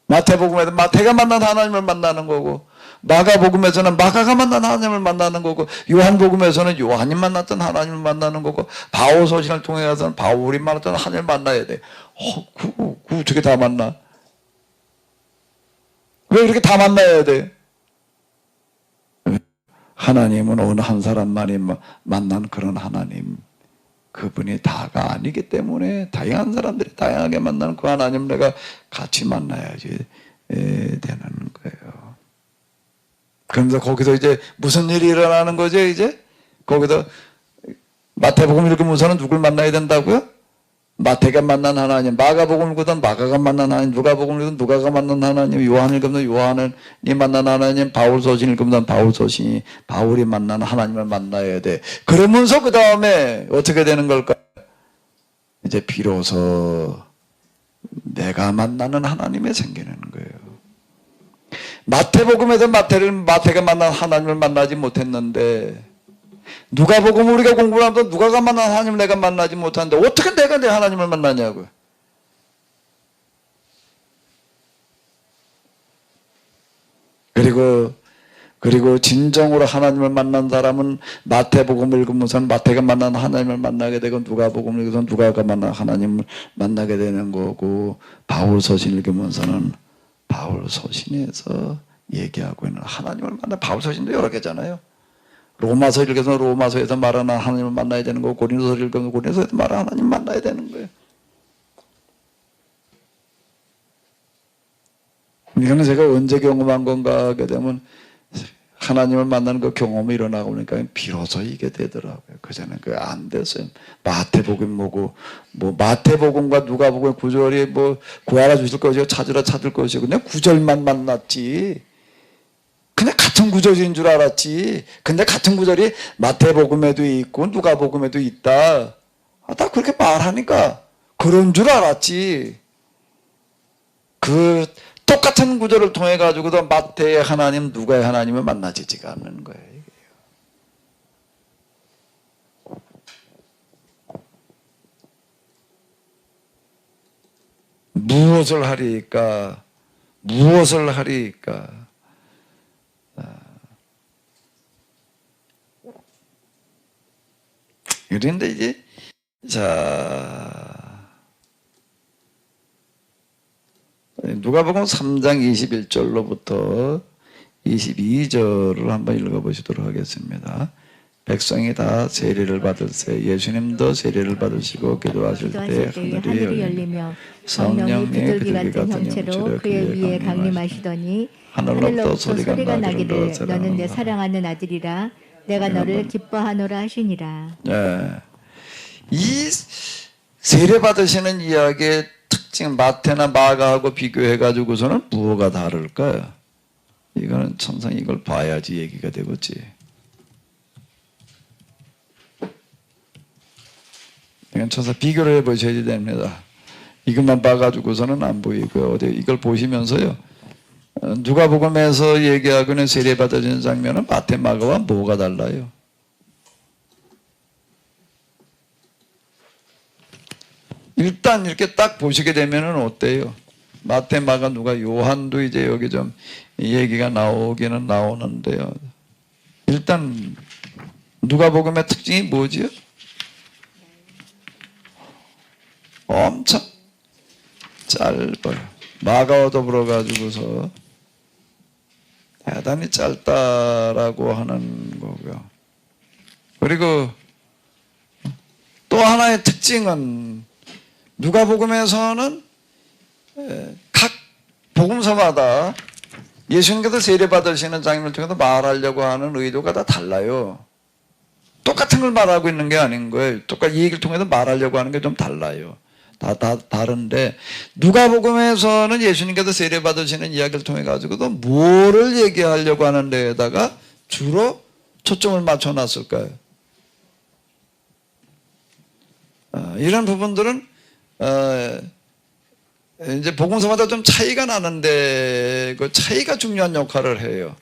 마태복음에서 마태가 만난 하나님을 만나는 거고, 마가복음에서는 마가가 만난 하나님을 만나는 거고, 요한복음에서는 요한이 만났던 하나님을 만나는 거고, 바울 서신을 통해서는 바울이 만났던 하나님을 만나야 돼. 그거 어떻게 다 만나? 왜 이렇게 다 만나야 돼? 하나님은 어느 한 사람만이 만난 그런 하나님, 그분이 다가 아니기 때문에 다양한 사람들이 다양하게 만나는 그 하나님 내가 같이 만나야지 되는 거예요. 그러면서 거기서 이제 무슨 일이 일어나는 거죠? 이제 거기서 마태복음 읽으면서는 누굴 만나야 된다고요? 마태가 만난 하나님, 마가복음 읽으던 마가가 만난 하나님, 누가복음 읽으던 누가가 만난 하나님, 요한 읽으던 요한이 만난 하나님, 바울 서신 읽으던 바울 서신이 바울이 만난 하나님을 만나야 돼. 그러면서 그 다음에 어떻게 되는 걸까? 이제 비로소 내가 만나는 하나님이 생기는 거예요. 마태복음에서 마태가 만난 하나님을 만나지 못했는데, 누가복음 우리가 공부를 하면서 누가가 만난 하나님을 내가 만나지 못하는데 어떻게 내가 내 하나님을 만나냐고요. 그리고 진정으로 하나님을 만난 사람은 마태복음을 읽으면서 마태가 만난 하나님을 만나게 되고, 누가복음을 읽으면서 누가가 만난 하나님을 만나게 되는 거고, 바울 서신 읽으면서는 바울 서신에서 얘기하고 있는 하나님을 만나. 바울 서신도 여러 개잖아요. 로마서 읽어서 로마서에서 말하는 하나님을 만나야 되는 거고, 고린도서 읽어서 고린도서에서 말하는 하나님 만나야 되는 거예요. 이거는 제가 언제 경험한 건가 하게 되면 하나님을 만나는 그 경험이 일어나고 보니까 비로소 이게 되더라고요. 그전에 그 안 됐어요. 마태복음 뭐고, 마태복음과 누가복음 구절이 구하라 주실 것이고 찾으라 찾을 것이고, 그냥 구절만 만났지. 그냥 같은 구절인 줄 알았지. 근데 같은 구절이 마태복음에도 있고 누가복음에도 있다. 다 그렇게 말하니까 그런 줄 알았지. 그 똑같은 구절을 통해 가지고도 마태의 하나님, 누가의 하나님을 만나지지가 않는 거예요. 무엇을 하리까? 무엇을 하리까? 그런데 이제 누가복음 3장 21절로부터 22절을 한번 읽어보시도록 하겠습니다. 백성이 다 세례를 받을세 예수님도 세례를 받으시고 기도하실 때 하늘이 열리며 성령이 비둘기 같은 형체로 그의 위에 강림하시더니 하늘로부터 소리가 나기를 너는 내 사랑하는 아들이라 내가 너를 기뻐하노라 하시니라. 네. 이 세례 받으시는 이야기의 특징, 마태나 마가하고 비교해 가지고서는 무엇가 다를까요? 이거는 천상 이걸 봐야지 얘기가 되겠지. 이건 천상 비교를 해보셔야 됩니다. 이것만 봐가지고서는 안 보이고요. 어디 이걸 보시면서요. 누가복음에서 얘기하고는 세례 받아지는 장면은 마태, 마가와 뭐가 달라요? 일단 이렇게 딱 보시게 되면은 어때요? 마태, 마가, 누가, 요한도 이제 여기 좀 얘기가 나오기는 나오는데요. 일단 누가복음의 특징이 뭐지요? 엄청 짧아요. 마가와 더불어 가지고서 대단히 짧다라고 하는 거고요. 그리고 또 하나의 특징은 누가복음에서는 각 복음서마다 예수님께서 세례 받으시는 장면을 통해서 말하려고 하는 의도가 다 달라요. 똑같은 걸 말하고 있는 게 아닌 거예요. 똑같이 이 얘기를 통해서 말하려고 하는 게 좀 달라요. 다 다른데 누가복음에서는 예수님께서 세례 받으시는 이야기를 통해 가지고도 뭐를 얘기하려고 하는 데에다가 주로 초점을 맞춰 놨을까요? 이런 부분들은 이제 복음서마다 좀 차이가 나는데 그 차이가 중요한 역할을 해요.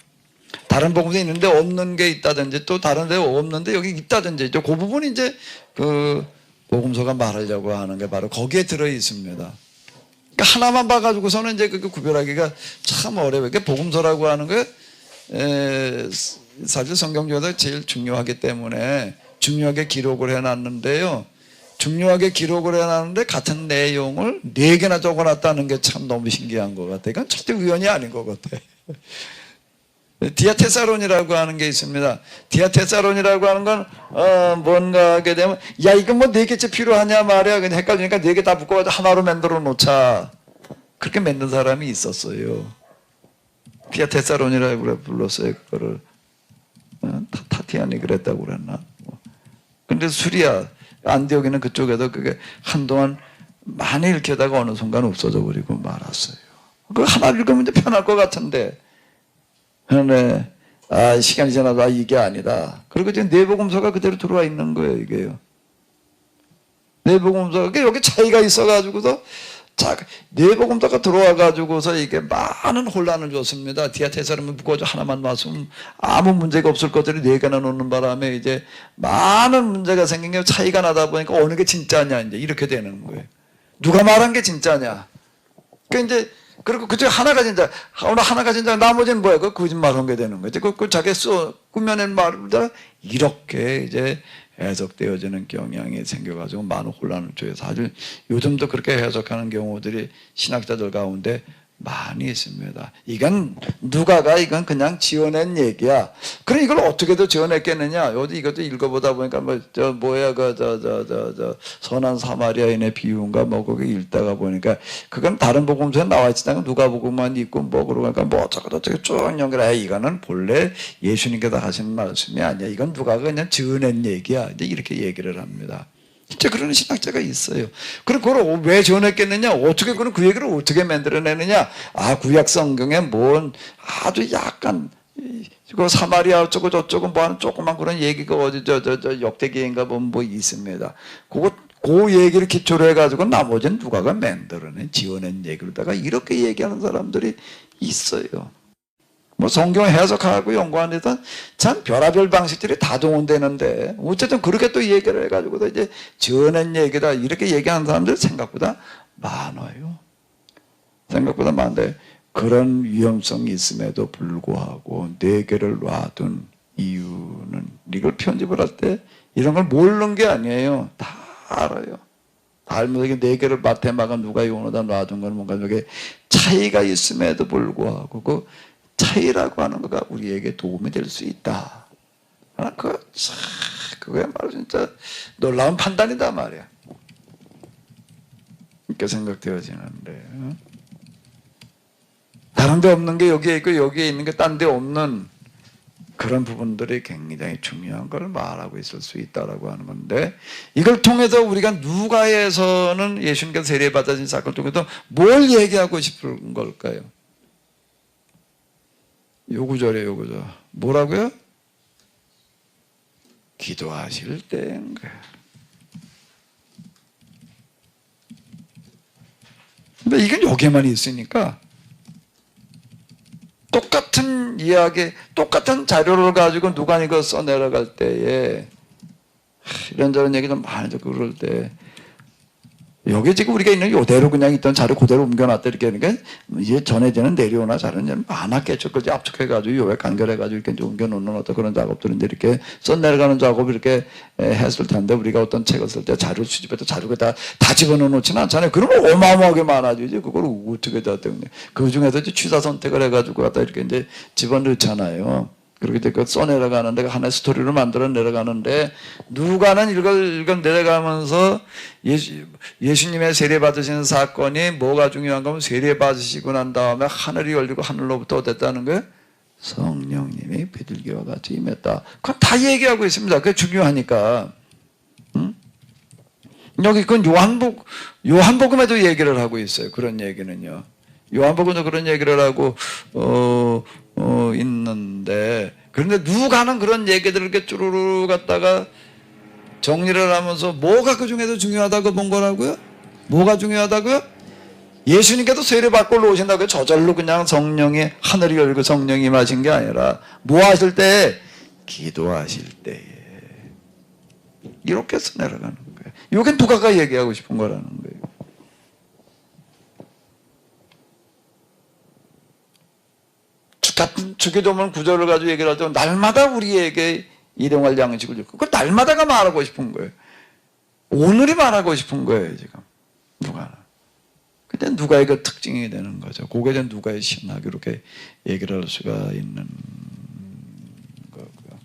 다른 복음서 있는데 없는 게 있다든지 또 다른 데 없는데 여기 있다든지 그 부분이 이제 그 복음서가 말하려고 하는 게 바로 거기에 들어 있습니다. 그러니까 하나만 봐가지고서는 이제 그 구별하기가 참 어려워요. 그러니까 복음서라고 하는 게 사실 성경 중에서 제일 중요하기 때문에 중요하게 기록을 해놨는데요. 중요하게 기록을 해놨는데 같은 내용을 4개나 적어놨다는 게 참 너무 신기한 것 같아. 이건 절대 우연이 아닌 것 같아. 디아테사론이라고 하는 게 있습니다. 디아테사론이라고 하는 건 뭔가 하게 되면 야 이건 뭐 4개째 필요하냐 말이야. 그냥 헷갈리니까 4개 다 묶어가지고 하나로 만들어 놓자. 그렇게 만든 사람이 있었어요. 디아테사론이라고 불렀어요. 그거를 타티안이 그랬다고 그랬나. 근데 수리아 안디옥에는 그쪽에도 그게 한동안 많이 읽혀다가 어느 순간 없어져 버리고 말았어요. 그거 하나 읽으면 이제 편할 것 같은데. 그런데 시간이 지나도 이게 아니다. 그리고 지금 내복음서가 그대로 들어와 있는 거예요. 이게요. 내복음서가 여기 차이가 있어가지고서 내복음서가 들어와가지고서 이게 많은 혼란을 줬습니다. 디아테사론을 묶어서 하나만 놨으면 아무 문제가 없을 것들이 4개나 놓는 바람에 이제 많은 문제가 생긴 게 차이가 나다 보니까 어느 게 진짜냐 이제 이렇게 되는 거예요. 누가 말한 게 진짜냐. 그러니까 이제 그리고 그중에 하나가 진짜, 하나가 진짜, 나머지는 뭐야? 그 거짓말한 게 되는 거지. 그 자기 꾸며낸 말을 이렇게 이제 해석되어지는 경향이 생겨가지고 많은 혼란을 줘요. 사실 요즘도 그렇게 해석하는 경우들이 신학자들 가운데 많이 있습니다. 이건 누가가 이건 그냥 지어낸 얘기야. 그럼 이걸 어떻게 더 지어냈겠느냐? 어디 이것도 읽어보다 보니까 선한 사마리아인의 비유인가 거기 읽다가 보니까 그건 다른 복음서에 나와 있지만 누가복음만 있고 그러니까 어쩌고 쭉 연결해. 이거는 본래 예수님께서 하신 말씀이 아니야. 이건 누가가 그냥 지어낸 얘기야. 이제 이렇게 얘기를 합니다. 진짜 그런 신학자가 있어요. 그럼 그걸 왜 지어냈겠느냐? 어떻게 그 얘기를 어떻게 만들어내느냐? 구약 성경에 뭔 아주 약간 그 사마리아 어쩌고 저쩌고 뭐 하는 조그만 그런 얘기가 어디 역대기인가 뭐 있습니다. 그 얘기를 기초로 해가지고 나머지는 누가가 만들어낸 지어낸 얘기로다가 이렇게 얘기하는 사람들이 있어요. 뭐 성경 해석하고 연구하는 데서 참 별의별 방식들이 다 동원되는데 어쨌든 그렇게 또 얘기를 해가지고 이제 지어낸 얘기다 이렇게 얘기하는 사람들 생각보다 많아요. 생각보다 많은데 그런 위험성이 있음에도 불구하고 4개를 놔둔 이유는 이걸 편집을 할 때 이런 걸 모르는 게 아니에요. 다 알아요. 알면서 4개를 마테마가 누가 요노다 놔둔 건 뭔가 저게 차이가 있음에도 불구하고 그 차이라고 하는 거가 우리에게 도움이 될 수 있다. 그거야말로 진짜 놀라운 판단이다 말이야. 이렇게 생각되어지는데 다른 데 없는 게 여기에 있고 여기에 있는 게 딴 데 없는 그런 부분들이 굉장히 중요한 걸 말하고 있을 수 있다라고 하는 건데 이걸 통해서 우리가 누가에서는 예수님께서 세례받으신 사건을 통해서 뭘 얘기하고 싶은 걸까요? 요 구절이에요, 요 구절. 뭐라고요? 기도하실 때인 거야. 근데 이건 여기에만 있으니까 똑같은 이야기, 똑같은 자료를 가지고 누가 이거 써내려갈 때에 이런저런 얘기 좀 많이 듣고 그럴 때 여기 지금 우리가 있는 이대로 그냥 있던 자료 그대로 옮겨놨다 이렇게 하니까 이제 전해지는 내려오나 자료는 많았겠죠. 그지 압축해가지고 요에 간결해가지고 이렇게 옮겨놓는 어떤 그런 작업들인데 이렇게 써내려가는 작업을 이렇게 했을 텐데 우리가 어떤 책을 쓸 때 자료 수집해도 자료가 다 집어넣어놓지는 않잖아요. 그러면 어마어마하게 많아지죠. 이제 그걸 어떻게 다 때문에 그 중에서 이제 취사 선택을 해가지고 갖다 이렇게 이제 집어넣잖아요. 그렇게 되고 써내려가는데 하나의 스토리를 만들어 내려가는데 누가는 이걸 내려가면서 예수님의 세례받으시는 사건이 뭐가 중요한 거면 세례받으시고 난 다음에 하늘이 열리고 하늘로부터 어땠다는 거예요? 성령님이 비둘기와 같이 임했다. 그건 다 얘기하고 있습니다. 그게 중요하니까. 여기 그건 요한복음에도 얘기를 하고 있어요. 그런 얘기는요. 요한복음도 그런 얘기를 하고 있는데 그런데 누가는 그런 얘기들을 이렇게 쭈루루 갖다가 정리를 하면서 뭐가 그 중에서 중요하다고 본 거라고요? 뭐가 중요하다고요? 예수님께서 세례받고 오신다고요? 저절로 그냥 성령이 하늘이 열고 성령이 임하신 게 아니라 뭐 하실 때? 기도하실 때에 이렇게 써내려가는 거예요. 이게 누가가 얘기하고 싶은 거라는 거예요. 같은 주기도문 구절을 가지고 얘기를 하죠. 날마다 우리에게 일용할 양식을 주고 그걸 날마다가 말하고 싶은 거예요. 오늘이 말하고 싶은 거예요, 지금. 누가는. 근데 누가의 그 특징이 되는 거죠. 그게 이제 누가의 신학 이렇게 얘기를 할 수가 있는 거고요.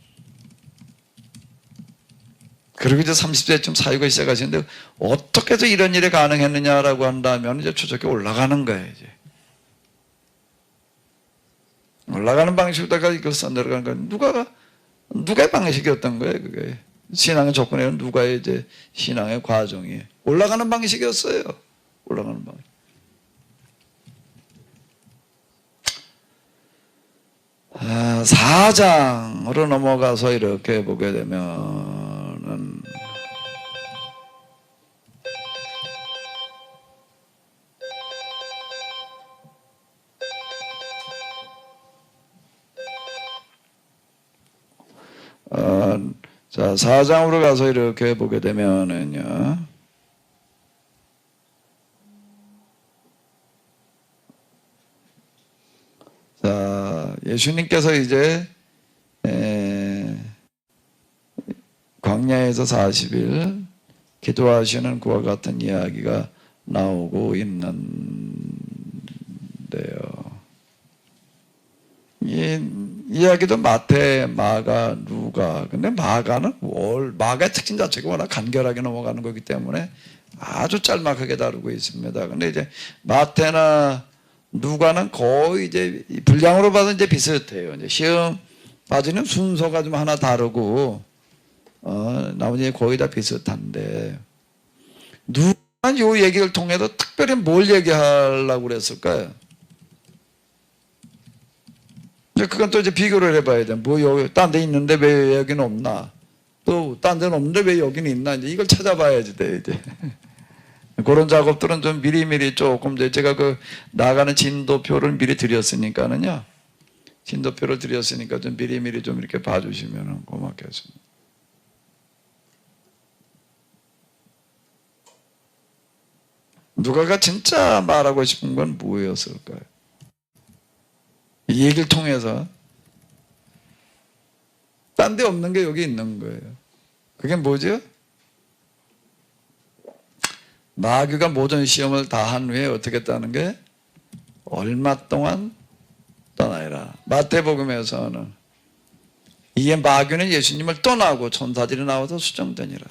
그리고 이제 30세쯤 사유가 시작하시는데 어떻게 해서 이런 일이 가능했느냐라고 한다면 이제 추적해 올라가는 거예요, 이제. 올라가는 방식으로다가 이걸 써내려가는 거예요. 누가의 방식이었던 거예요, 그게. 신앙의 조건에는 누가의 이제 신앙의 과정이 올라가는 방식이었어요. 올라가는 방식. 아, 4장으로 넘어가서 이렇게 보게 되면은 자, 4장으로 가서 이렇게 보게 되면은요. 자, 예수님께서 이제 광야에서 40일 기도하시는 그와 같은 이야기가 나오고 있는데요. 이 이야기도 마태, 마가, 누가. 근데 마가는 마가의 특징 자체가 워낙 간결하게 넘어가는 거기 때문에 아주 짤막하게 다루고 있습니다. 근데 이제 마태나 누가는 거의 이제 분량으로 봐서 이제 비슷해요. 이제 시험 빠지는 순서가 좀 하나 다르고, 나머지 거의 다 비슷한데, 누가는 요 얘기를 통해서 특별히 뭘 얘기하려고 그랬을까요? 그건 또 이제 비교를 해봐야 돼. 뭐 여기 딴 데 있는데 왜 여기는 없나? 또 딴 데는 없는데 왜 여기는 있나? 이제 이걸 찾아봐야지 돼 이제. 그런 작업들은 좀 미리미리 조금 제가 그 나가는 진도표를 미리 드렸으니까는요. 진도표를 드렸으니까 좀 미리미리 좀 이렇게 봐주시면 고맙겠습니다. 누가가 진짜 말하고 싶은 건 뭐였을까요? 이 얘기를 통해서 딴 데 없는 게 여기 있는 거예요. 그게 뭐죠? 마귀가 모든 시험을 다 한 후에 어떻게 했다는 게 얼마 동안 떠나이라. 마태복음에서는 이에 마귀는 예수님을 떠나고 천사들이 나와서 수정되니라.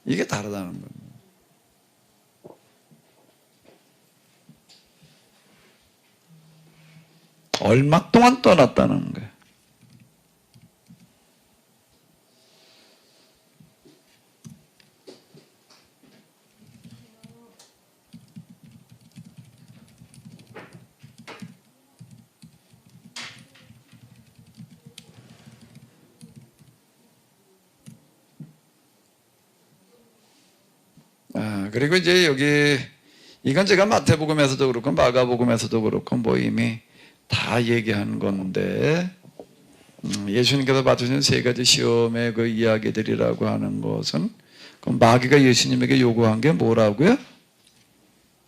이게 다르다는 겁니다. 얼마 동안 떠났다는 거예요. 그리고 이제 여기 이건 제가 마태복음에서도 그렇고 마가복음에서도 그렇고 뭐 이미 다 얘기한 건데 예수님께서 받으신 세 가지 시험의 그 이야기들이라고 하는 것은 그럼 마귀가 예수님에게 요구한 게 뭐라고요?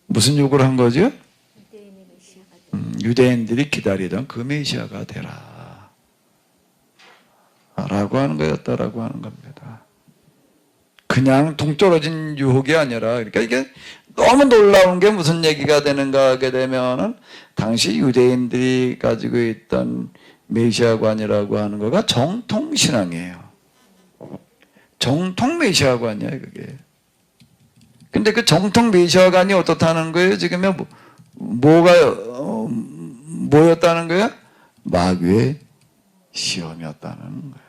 무슨 요구를 한 거죠? 유대인들이 기다리던 그 메시아가 되라 라고 하는 거였다라고 하는 겁니다. 그냥 동떨어진 유혹이 아니라 그러니까 이게 너무 놀라운 게 무슨 얘기가 되는가 하게 되면은 당시 유대인들이 가지고 있던 메시아관이라고 하는 거가 정통신앙이에요. 정통 메시아관이에요, 그게. 근데 그 정통 메시아관이 어떻다는 거예요? 지금요, 뭐였다는 거예요? 마귀의 시험이었다는 거예요.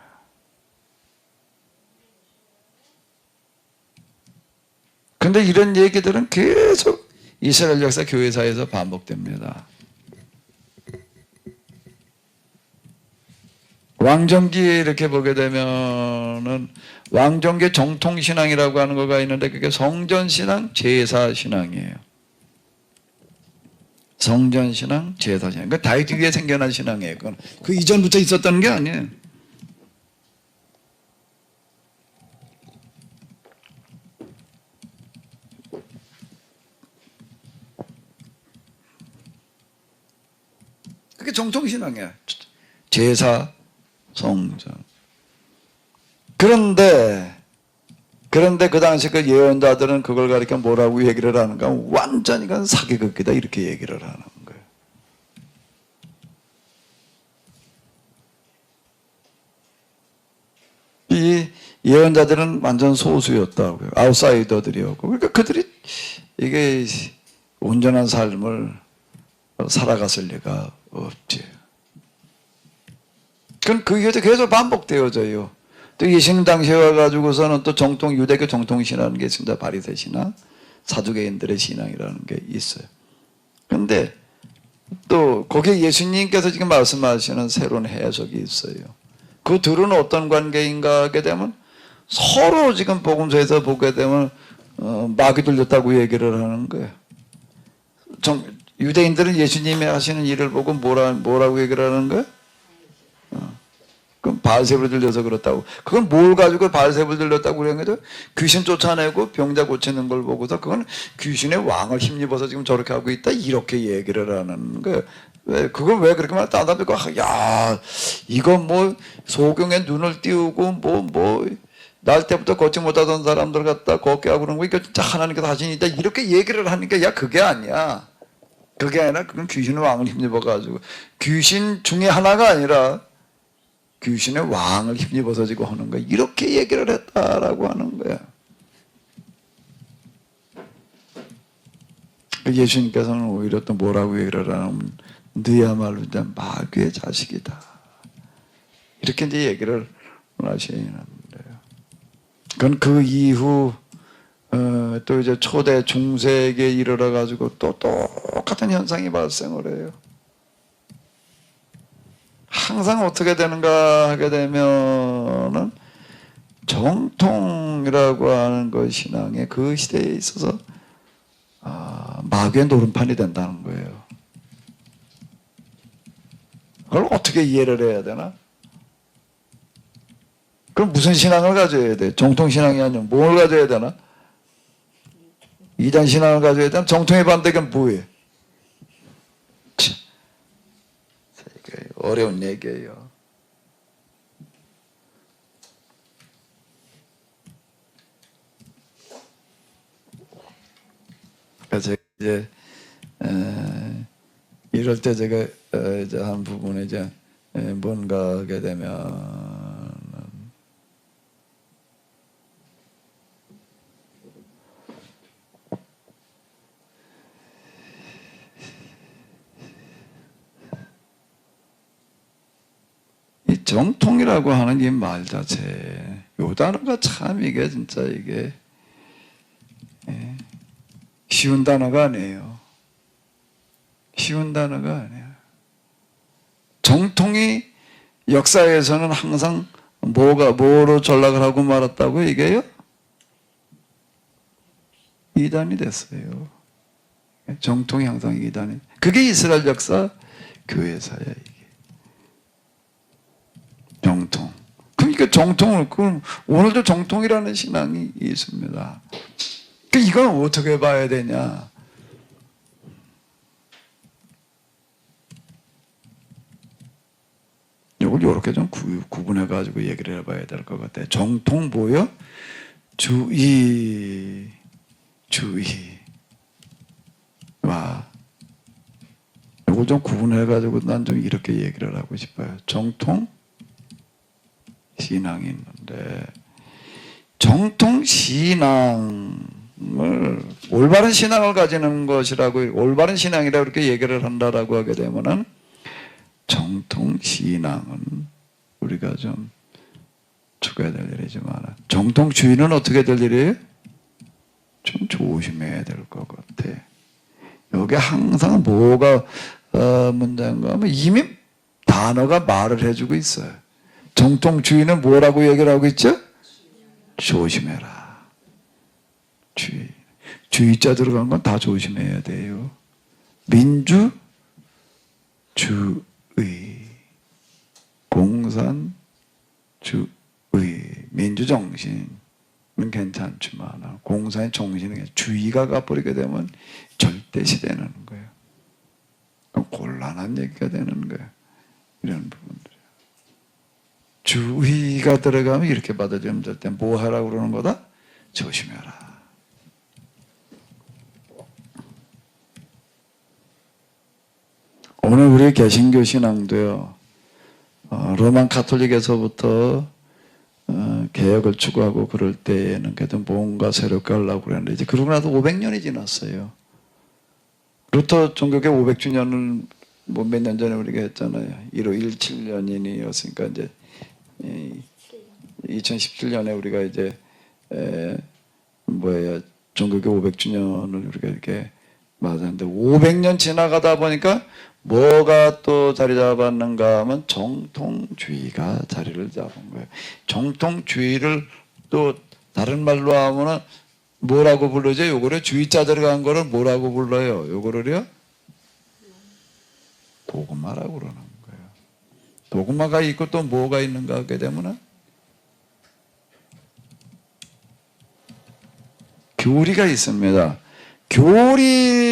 근데 이런 얘기들은 계속 이스라엘 역사 교회사에서 반복됩니다. 왕정기에 이렇게 보게 되면은 왕정기 정통신앙이라고 하는 거가 있는데 그게 성전신앙, 제사신앙이에요. 성전신앙, 제사신앙. 그 다윗 위에 생겨난 신앙이에요. 그건 그 이전부터 있었다는 게 아니에요. 그게 정통신앙이야. 제사, 성전. 그런데 그런데 그 당시 그 예언자들은 그걸 가리켜 뭐라고 얘기를 하는가? 완전히 그 사기극이다 이렇게 얘기를 하는 거예요. 이 예언자들은 완전 소수였다고요. 아웃사이더들이었고. 그러니까 그들이 이게 온전한 삶을 살아갔을 리가 없지. 그건 그 이후에 계속 반복되어져요. 또 예수님 당시에 와가지고서는 또 정통, 유대교 정통신이라는 게 있습니다. 바리새 신앙, 사두개인들의 신앙이라는 게 있어요. 그런데 또 거기에 예수님께서 지금 말씀하시는 새로운 해석이 있어요. 그 둘은 어떤 관계인가 하게 되면 서로 지금 복음서에서 보게 되면 마귀 들렸다고 얘기를 하는 거예요. 유대인들은 예수님이 하시는 일을 보고 뭐라고 얘기를 하는 거예요? 그럼 바알세불을 들려서 그렇다고. 그건 뭘 가지고 바알세불을 들렸다고 그러는 거죠? 귀신 쫓아내고 병자 고치는 걸 보고서 그건 귀신의 왕을 힘입어서 지금 저렇게 하고 있다 이렇게 얘기를 하는 거예요. 왜 그걸 왜 그렇게 말해? 다른 사람들이 야 이거 뭐 소경에 눈을 띄우고 날 때부터 걷지 못하던 사람들 갖다 걷게 하고 그런 거 이거 진짜 하나님께서 하신 일이다 이렇게 얘기를 하니까 야 그게 아니야. 그게 아니라 그건 귀신의 왕을 힘입어 가지고 귀신 중에 하나가 아니라 귀신의 왕을 힘입어서 지고 하는 거야. 이렇게 얘기를 했다라고 하는 거야. 예수님께서는 오히려 또 뭐라고 얘기를 하냐면 너야말로 이제 마귀의 자식이다. 이렇게 이제 얘기를 하시는데요. 그건 그 이후 또 이제 초대 중세기에 이르러 가지고 또 똑같은 현상이 발생을 해요. 항상 어떻게 되는가 하게 되면은 정통이라고 하는 그 신앙의 그 시대에 있어서 마귀의 노름판이 된다는 거예요. 그걸 어떻게 이해를 해야 되나? 그럼 무슨 신앙을 가져야 돼? 정통신앙이 아니면 뭘 가져야 되나? 이단 신앙을 가져야 되나? 정통의 반대가 뭐예요? 어려운 얘기예요. 그래서 이제 이럴 때 제가 이제 한 부분에 이제 뭔가 하게 되면 이 정통이라고 하는 이 말 자체, 요 단어가 참 이게 진짜 이게 쉬운 단어가 아니에요. 쉬운 단어가 아니에요. 정통이 역사에서는 항상 뭐로 전락을 하고 말았다고 이게요? 이단이 됐어요. 정통이 항상 이단이. 그게 이스라엘 역사 교회사야 이게. 정통. 그러니까 정통을 그럼 오늘도 정통이라는 신앙이 있습니다. 그 이건 어떻게 봐야 되냐? 이걸 이렇게 좀 구분해 가지고 얘기를 해봐야 될 것 같아요. 정통 뭐요? 주의와 이걸 좀 구분해 가지고 난 좀 이렇게 얘기를 하고 싶어요. 정통 신앙이 있는데 정통 신앙을 올바른 신앙을 가지는 것이라고 올바른 신앙이라고 이렇게 얘기를 한다라고 하게 되면은 정통 신앙은 우리가 좀 죽어야 될 일이지만 정통주의는 어떻게 될 일이에요? 좀 조심해야 될 것 같아. 여기 항상 뭐가 문제인가 하면 이미 단어가 말을 해주고 있어요. 정통주의는 뭐라고 얘기를 하고 있죠? 조심해라. 주의자 들어간 건 다 조심해야 돼요. 민주, 주의, 공산, 주의, 민주정신은 괜찮지만 공산의 정신은 주의가 가버리게 되면 절대 시대는 거예요. 곤란한 얘기가 되는 거예요. 이런 부분들. 주의가 들어가면 이렇게 받아들이면 될 때 뭐 하라고 그러는 거다? 조심해라. 오늘 우리 개신교 신앙도요, 로만 카톨릭에서부터 개혁을 추구하고 그럴 때에는 그래도 뭔가 새롭게 하려고 그랬는데 이제 그러고 나서 500년이 지났어요. 루터 종교계 500주년을 뭐 몇 년 전에 우리가 했잖아요. 1517년이었으니까 이제 2017년에 우리가 이제 종교계 500주년을 우리가 이렇게 맞았는데 500년 지나가다 보니까 뭐가 또 자리 잡았는가 하면 정통주의가 자리를 잡은 거예요. 정통주의를 또 다른 말로 하면은 뭐라고 부르죠? 요거를 주의자 들어간 거를 뭐라고 불러요? 요거를요? 도그마라고 그러는 거예요. 도그마가 있고 또 뭐가 있는가 하게 되면은 교리가 있습니다. 교리까지는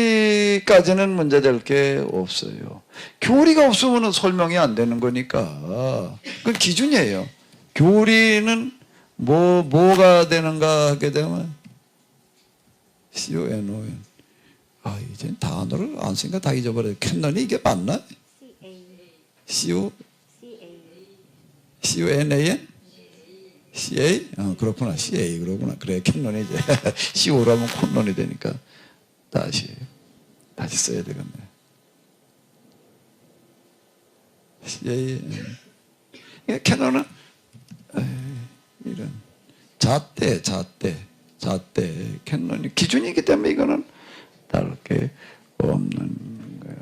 문제될 게 없어요. 교리가 없으면 설명이 안 되는 거니까. 그건 기준이에요. 교리는 뭐가 되는가 하게 되면 CONON. 이제 단어를 안 쓰니까 다 잊어버려요. 캐논이 이게 맞나? CONAN? CA? 그렇구나. CA 그러구나. 그래, 캐논이 이제 CO라면 콘논이 되니까 다시 써야 되겠네. CA. 캐논은 이런 잣대 캐논이 기준이기 때문에 이거는 다를 게 없는 거예요.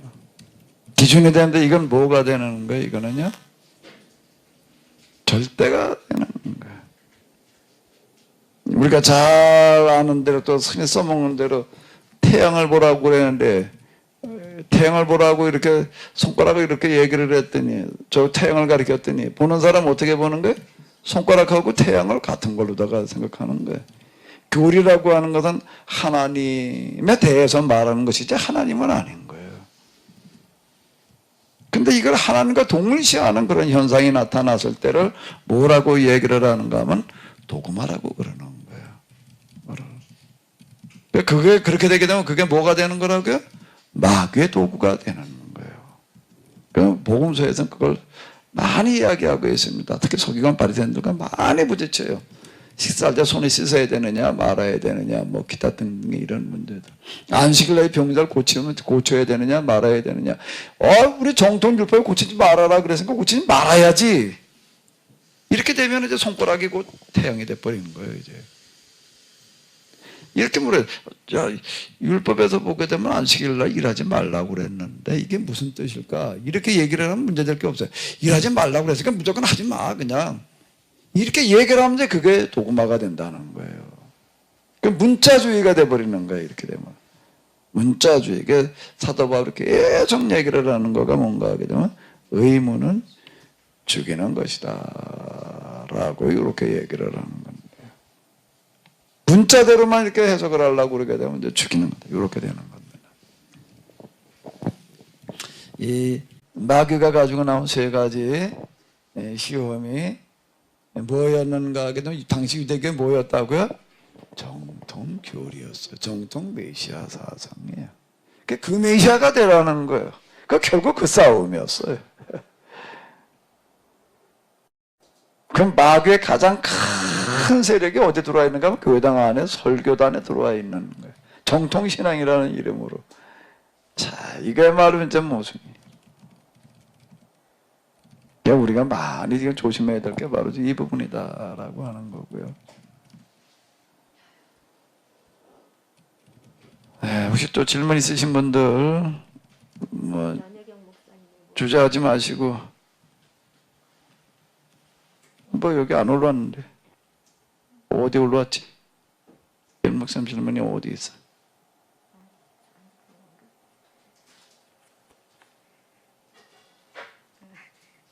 기준이 되는데 이건 뭐가 되는 거예요? 이거는요? 절대가 되는 거예요. 우리가 잘 아는 대로 또 흔히 써먹는 대로 태양을 보라고 그랬는데 태양을 보라고 이렇게 손가락을 이렇게 얘기를 했더니 저 태양을 가리켰더니 보는 사람 어떻게 보는 거예요? 손가락하고 태양을 같은 걸로다가 생각하는 거예요. 교리라고 하는 것은 하나님에 대해서 말하는 것이지 하나님은 아닌 거예요. 근데 이걸 하나님과 동일시하는 그런 현상이 나타났을 때를 뭐라고 얘기를 하는가 하면 도그마라고 그러는 거예요. 그게 그렇게 되게 되면 그게 뭐가 되는 거라고요? 마귀의 도구가 되는 거예요. 그럼 복음서에서는 그걸 많이 이야기하고 있습니다. 특히 서기관 바리새인들과 많이 부딪혀요. 식사할 때 손을 씻어야 되느냐 말아야 되느냐 뭐 기타 등등의 이런 문제들. 안식일 날 병자를 고쳐야 되느냐 말아야 되느냐. 우리 정통율법에 고치지 말아라 그랬으니까 고치지 말아야지. 이렇게 되면 이제 손가락이 곧 태양이 돼버리는 거예요. 이제 이렇게 물어요. 율법에서 보게 되면 안식일 날 일하지 말라고 그랬는데 이게 무슨 뜻일까? 이렇게 얘기를 하면 문제될 게 없어요. 일하지 말라고 그랬으니까 무조건 하지 마 그냥. 이렇게 얘기를 하면 이제 그게 도그마가 된다는 거예요. 그 문자주의가 돼버리는 거예요. 이렇게 되면. 문자주의. 사도 바울이 계속 얘기를 하는 거가 뭔가 하게 되면 의무는 죽이는 것이다. 라고 이렇게 얘기를 하는 건데. 문자대로만 이렇게 해석을 하려고 그러게 되면 이제 죽이는 거다. 이렇게 되는 겁니다. 이 마귀가 가지고 나온 세 가지 시험이 뭐였는가 하게 되면 당시 유대교에 뭐였다고요? 정통교리였어요. 정통 메시아 사상이에요. 그 메시아가 되라는 거예요. 결국 그 싸움이었어요. 그럼 마귀의 가장 큰 세력이 어디 들어와 있는가 하면 교회당 안에 설교단에 들어와 있는 거예요. 정통신앙이라는 이름으로. 자, 이게 말로 이제 모습이에요. 우리가 많이 지금 조심해야 될 게 바로 이 부분이다라고 하는 거고요. 혹시 또 질문 있으신 분들 뭐 주저하지 마시고 뭐 여기 안 올라왔는데 어디 올라왔지? 목사님 질문이 어디 있어?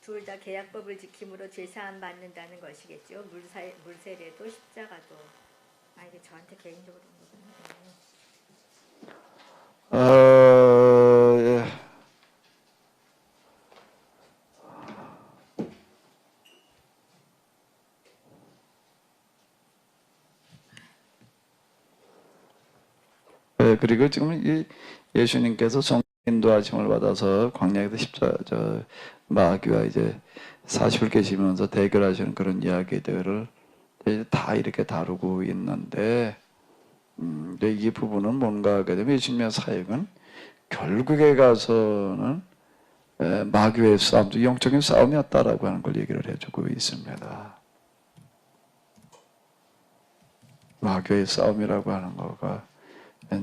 둘 다 계약법을 지킴으로 제사함 받는다는 것이겠죠. 물세례도 십자가도. 이게 저한테 개인적으로 예. 그리고 지금 이 예수님께서 성령 인도하심을 받아서 광야에서 마귀와 이제 40을 계시면서 대결하시는 그런 이야기들을 이제 다 이렇게 다루고 있는데, 근데 이 부분은 뭔가 하게 되면 예수님의 사역은 결국에 가서는 마귀의 싸움도 영적인 싸움이었다라고 하는 걸 얘기를 해주고 있습니다. 마귀의 싸움이라고 하는 거가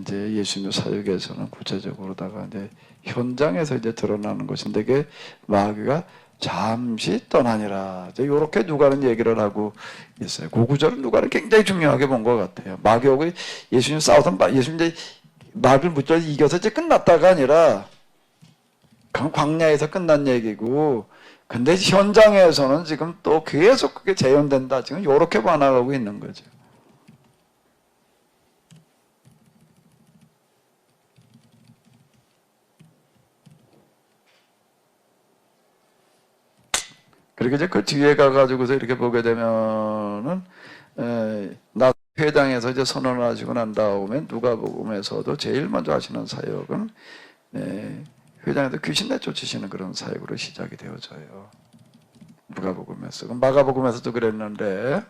이제 예수님의 사역에서는 구체적으로다가 이제 현장에서 이제 드러나는 것인데, 이게 마귀가 잠시 떠나니라. 이렇게 누가는 얘기를 하고 있어요. 그 구절은 누가는 굉장히 중요하게 본 것 같아요. 마귀하고 예수님 싸우던 예수님 이제 마귀를 무찌러 이겨서 이제 끝났다가 아니라 그건 광야에서 끝난 얘기고, 근데 현장에서는 지금 또 계속 그게 재현된다. 지금 이렇게 반항하고 있는 거죠. 그리고 이제 그 뒤에 가가지고서 이렇게 보게 되면은, 나 회당에서 이제 선언을 하시고 난 다음에 누가복음에서도 제일 먼저 하시는 사역은, 회당에서 귀신 내쫓으시는 그런 사역으로 시작이 되어져요. 누가복음에서. 마가복음에서도 그랬는데,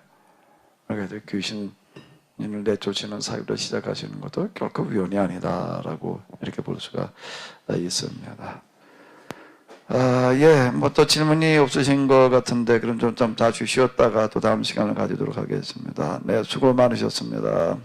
그래서 귀신을 내쫓으는 사역으로 시작하시는 것도 결코 우연이 아니다라고 이렇게 볼 수가 있습니다. 예, 뭐 또 질문이 없으신 것 같은데, 그럼 좀 다시 쉬었다가 또 다음 시간을 가지도록 하겠습니다. 네, 수고 많으셨습니다.